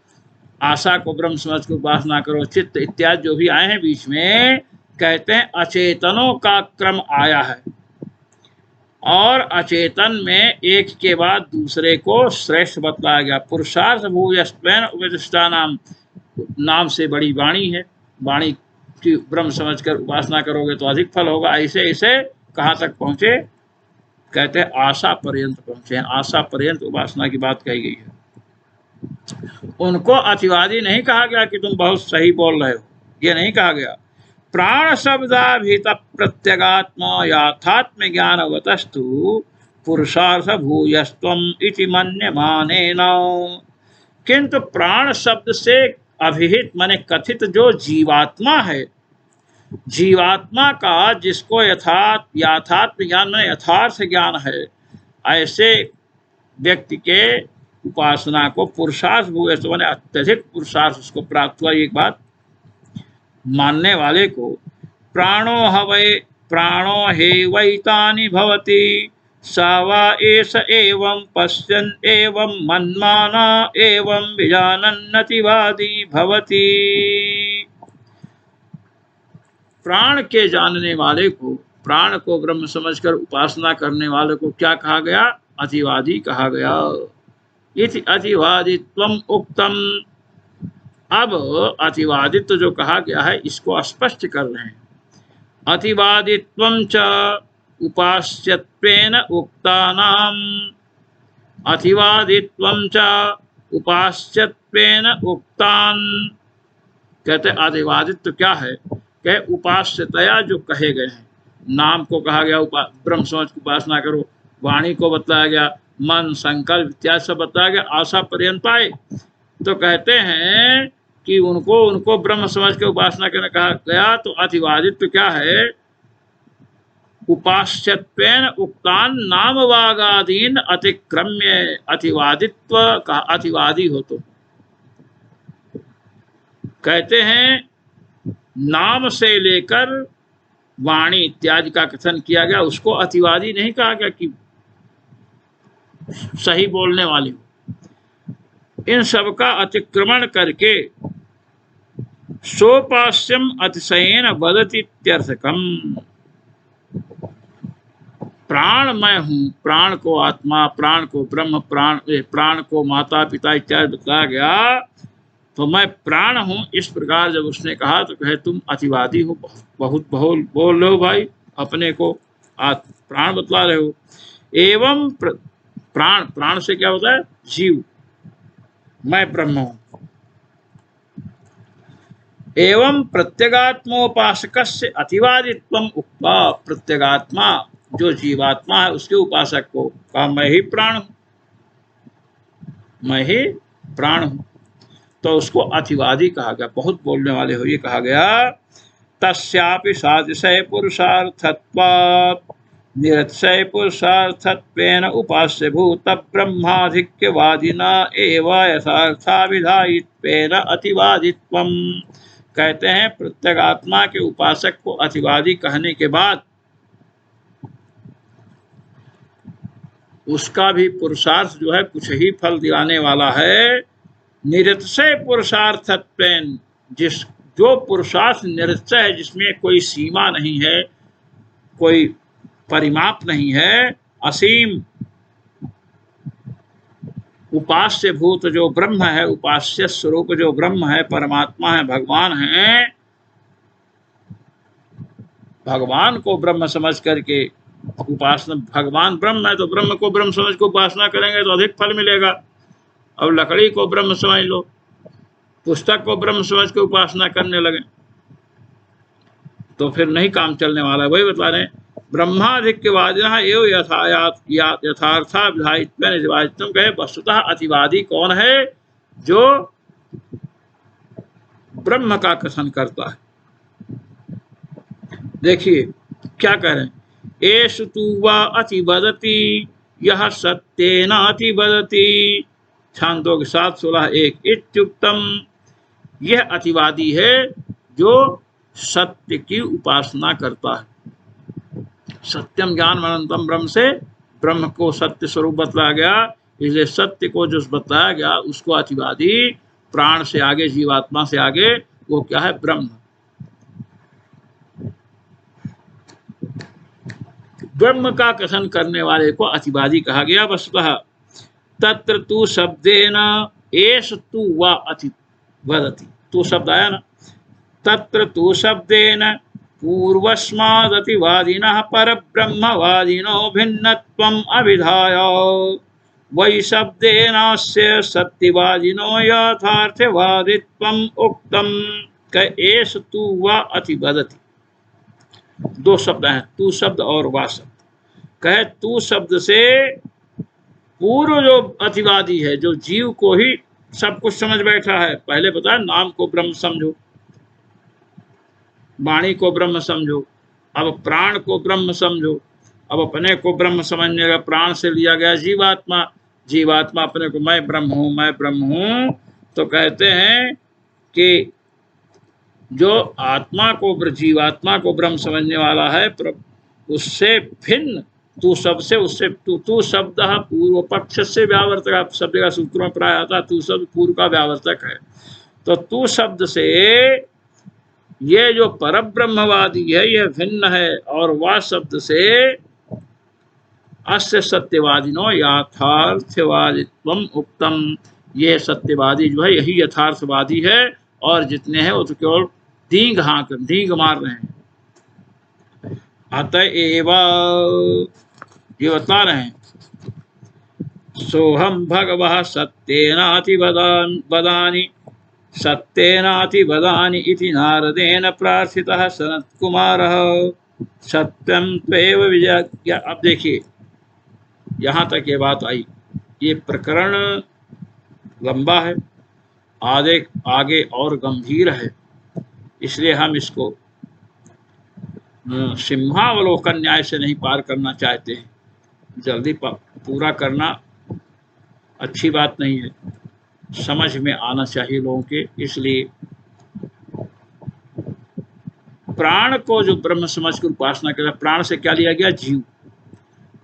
आशा को ब्रह्म समझ कर उपासना करो, चित्त इत्यादि जो भी आए हैं बीच में, कहते हैं अचेतनों का क्रम आया है और अचेतन में एक के बाद दूसरे को श्रेष्ठ बतलाया गया। पुरुषार्थ भूयस्त्वेन उपदिष्टा नाम से बड़ी वाणी है, वाणी की ब्रह्म समझकर उपासना करोगे तो अधिक फल होगा। ऐसे ऐसे कहाँ तक पहुँचे, कहते हैं आशा पर्यंत पहुँचे हैं। आशा पर्यंत उपासना की बात कही गई है। उनको अतिवादी नहीं कहा गया कि तुम बहुत सही बोल रहे हो, ये नहीं कहा गया। प्राण शब्दाभित प्रत्यगात्मा याथात्म ज्ञानवतस्तु पुरुषार्थ भूयस्त्वम इति मन्यमानेन। किंतु प्राण शब्द से अभिहित माने कथित जो जीवात्मा है, जीवात्मा का जिसको यथात्म ज्ञान में यथार्थ ज्ञान है, ऐसे व्यक्ति के उपासना को पुरुषार्थ भूयस्त्व माने अत्यधिक पुरुषार्थ उसको प्राप्त हुआ। एक बात मानने वाले को प्राणो हेवैतानि भवति सा वा एष एवं पश्यन् एवं मन्माना एवं विजानन्नतिवादी भवति। प्राण के जानने वाले को, प्राण को ब्रह्म समझकर उपासना करने वाले को क्या कहा गया? अतिवादी कहा गया। इति अतिवादित्वम उक्तम। अब अतिवादित्व जो कहा गया है इसको स्पष्ट कर रहे हैं। अतिवादित्वम च उपास्यत्वेन उक्तानाम, अतिवादित्वम च उपास्यत्वेन उक्तान। कहते अतिवादित्व क्या है? कहे उपास्यतया जो कहे गए हैं, नाम को कहा गया ब्रह्म समझ की उपासना करो, वाणी को बताया गया, मन संकल्प इत्यादि सब बताया गया, आशा पर्यंत आए। तो कहते हैं कि उनको ब्रह्म समझ के उपासना करने कहा गया। तो अतिवादित्व क्या है? उपास्यत्वेन उक्तान नाम वागादीन अतिक्रम्य। अतिवादित्व का अतिवादी हो तो कहते हैं नाम से लेकर वाणी इत्यादि का कथन किया गया, उसको अतिवादी नहीं कहा गया कि सही बोलने वाले हो। इन सब का अतिक्रमण करके सोपास्यम अतिशयेन वदतीत्यर्थकम। प्राण मैं हूँ, प्राण को आत्मा, प्राण को ब्रह्म, प्राण को माता पिता इत्यादि बताया गया, तो मैं प्राण हूँ। इस प्रकार जब उसने कहा तो कहे तुम अतिवादी हो, बहुत बोल रहे हो भाई, अपने को प्राण बतला रहे हो। एवं प्राण से क्या होता है? जीव, मैं ब्रह्म हूँ। एवं प्रत्यगात्मोपासकस्य अतिवादित्वम उक्त्वा। प्रत्यगात्मा जो जीवात्मा है उसके उपासक को कहा मैं ही प्राण हूँ, मैं ही प्राण हूँ, तो उसको अतिवादी कहा गया, बहुत बोलने वाले हो ये कहा गया। तस्यापि सातिशय पुरुषार्थत्वात् निरतिशय पुरुषार्थत्वेन उपास्य भूत ब्रह्माधिक्यवादिना एव यथार्थाविधायित्वेन अतिवादित्वम। कहते हैं प्रत्यगात्मा के उपासक को अतिवादी कहने के बाद उसका भी पुरुषार्थ जो है कुछ ही फल दिलाने वाला है। निरतिशय पुरुषार्थत्वेन, जो पुरुषार्थ निरतिशय है, जिसमें कोई सीमा नहीं है, कोई परिमाप नहीं है, असीम उपास्य भूत जो ब्रह्म है, उपास्य स्वरूप जो ब्रह्म है, परमात्मा है, भगवान है, भगवान को ब्रह्म समझ करके उपासना, भगवान ब्रह्म है तो ब्रह्म को ब्रह्म समझ को उपासना करेंगे तो अधिक फल मिलेगा। अब लकड़ी को ब्रह्म समझ लो, पुस्तक को ब्रह्म समझ के उपासना करने लगे तो फिर नहीं काम चलने वाला। वही बता रहे हैं ब्रह्माधिक्यवादिनः एव यथार्थाविधायित्वेन। कहे वस्तुतः अतिवादी कौन है? जो ब्रह्म का कथन करता है। देखिए क्या कह रहे हैं, एषु तु वा अतिवदति यह सत्येन अतिवदति। छांदोग्य 7:16-1 इत्युक्तम। यह अतिवादी है जो सत्य की उपासना करता है। सत्यम ज्ञान अनंतम ब्रह्म से ब्रह्म को सत्य स्वरूप बतलाया गया, इसलिए सत्य को जो बताया गया उसको अतिवादी, प्राण से आगे, जीवात्मा से आगे वो क्या है? ब्रह्म। ब्रह्म का कथन करने वाले को अतिवादी कहा गया। वस्तुतः तत्र तू शब्देन एष तू वा अति वदति, तू शब्द आया ना, तत्र तू शब्देन पूर्वस्मादतिवादिनः परब्रह्मवादिनो भिन्नत्वम् अभिधाय वै शब्देनास्य सत्यवादिनो यथार्थवादित्वम् उक्तम् क एष तू वा अति वदति। दो शब्द हैं, तू शब्द और वा शब्द। कहे तू शब्द से पूर्व जो अतिवादी है, जो जीव को ही सब कुछ समझ बैठा है, पहले बताया नाम को ब्रह्म समझो, वाणी को ब्रह्म समझो, अब प्राण को ब्रह्म समझो, अब अपने को ब्रह्म समझने का प्राण से लिया गया जीवात्मा, जीवात्मा अपने को मैं ब्रह्म हूं, मैं ब्रह्म हूं। तो कहते हैं कि जो आत्मा को, जीवात्मा को ब्रह्म समझने वाला है, उससे भिन्न तू शब्द से, उससे तू शब्द पूर्व पक्ष से व्यावर्तक शब्द का सूत्रों में प्राय आता, तू शब्द पूर्व का व्यावर्तक है। तो तू शब्द से ये जो परब्रह्मवादी है यह भिन्न है, और वह शब्द से अस्य सत्यवादिनो यथार्थवादित्वम उक्तम, ये सत्यवादी जो है यही यथार्थवादी है, और जितने हैं वो तो केवल डींग मार रहे हैं। अतएव ये बता रहे हैं, सोहम भगवः सत्येनाति वदानि सत्येनाति वदानि इति नारदेन प्रार्थितः सनत्कुमारः सत्यम त्वेव विजज्ञ। अब देखिए यहाँ तक ये बात आई, ये प्रकरण लंबा है, आगे और गंभीर है, इसलिए हम इसको सिंहावलोकन न्याय से नहीं पार करना चाहते हैं। जल्दी पूरा करना अच्छी बात नहीं है, समझ में आना चाहिए लोगों के। इसलिए प्राण को जो ब्रह्म समझ कर उपासना कर, प्राण से क्या लिया गया? जीव।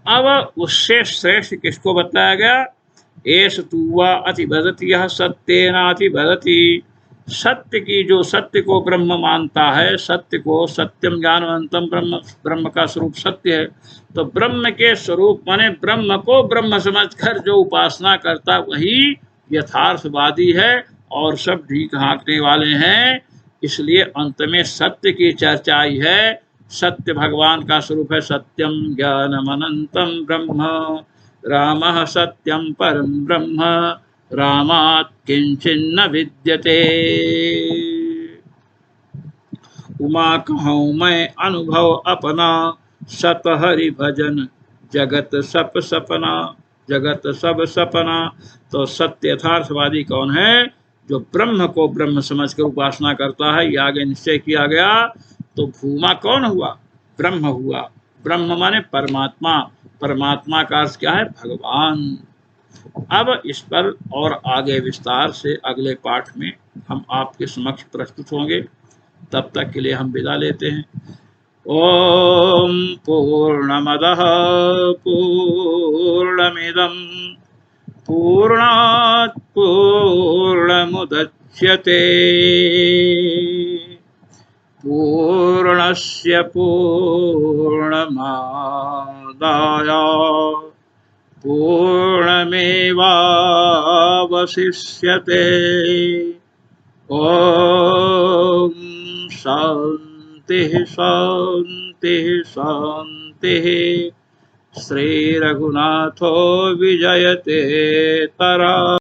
अब उससे श्रेष्ठ किसको बताया गया? एष तू वा अति भजति, यह सत्येनाति भजति। सत्य की, जो सत्य को ब्रह्म मानता है, सत्य को सत्यम ज्ञानवंतम ब्रह्म, ब्रह्म का स्वरूप सत्य है, तो ब्रह्म के स्वरूप माने ब्रह्म को ब्रह्म समझकर जो उपासना करता वही यथार्थवादी है, और सब ढीक हाँकने वाले हैं। इसलिए अंत में सत्य की चर्चा आई है। सत्य भगवान का स्वरूप है, सत्यम ज्ञानमनंतम ब्रह्म, रामः सत्यम परम ब्रह्म, रामात् किंचिन्न विद्यते। उमा कहूँ मैं अनुभव अपना, सत हरि भजन जगत सब सपना, जगत सब सपना। तो सत्य यथार्थवादी कौन है? जो ब्रह्म को ब्रह्म समझकर उपासना करता है। ये आगे निश्चय किया गया। तो भूमा कौन हुआ? ब्रह्म हुआ। ब्रह्म माने परमात्मा, परमात्मा का अर्थ क्या है? भगवान। अब इस पर और आगे विस्तार से अगले पाठ में हम आपके समक्ष प्रस्तुत होंगे। तब तक के लिए हम विदा लेते हैं। ओम पूर्णमदः पूर्णमिदं पूर्णात् पूर्णमुदच्यते पूर्णस्य पूर्णमादाय पूर्णमेवावशिष्यते। ओम शांति शांति शांति। श्री रघुनाथो विजयते तरा।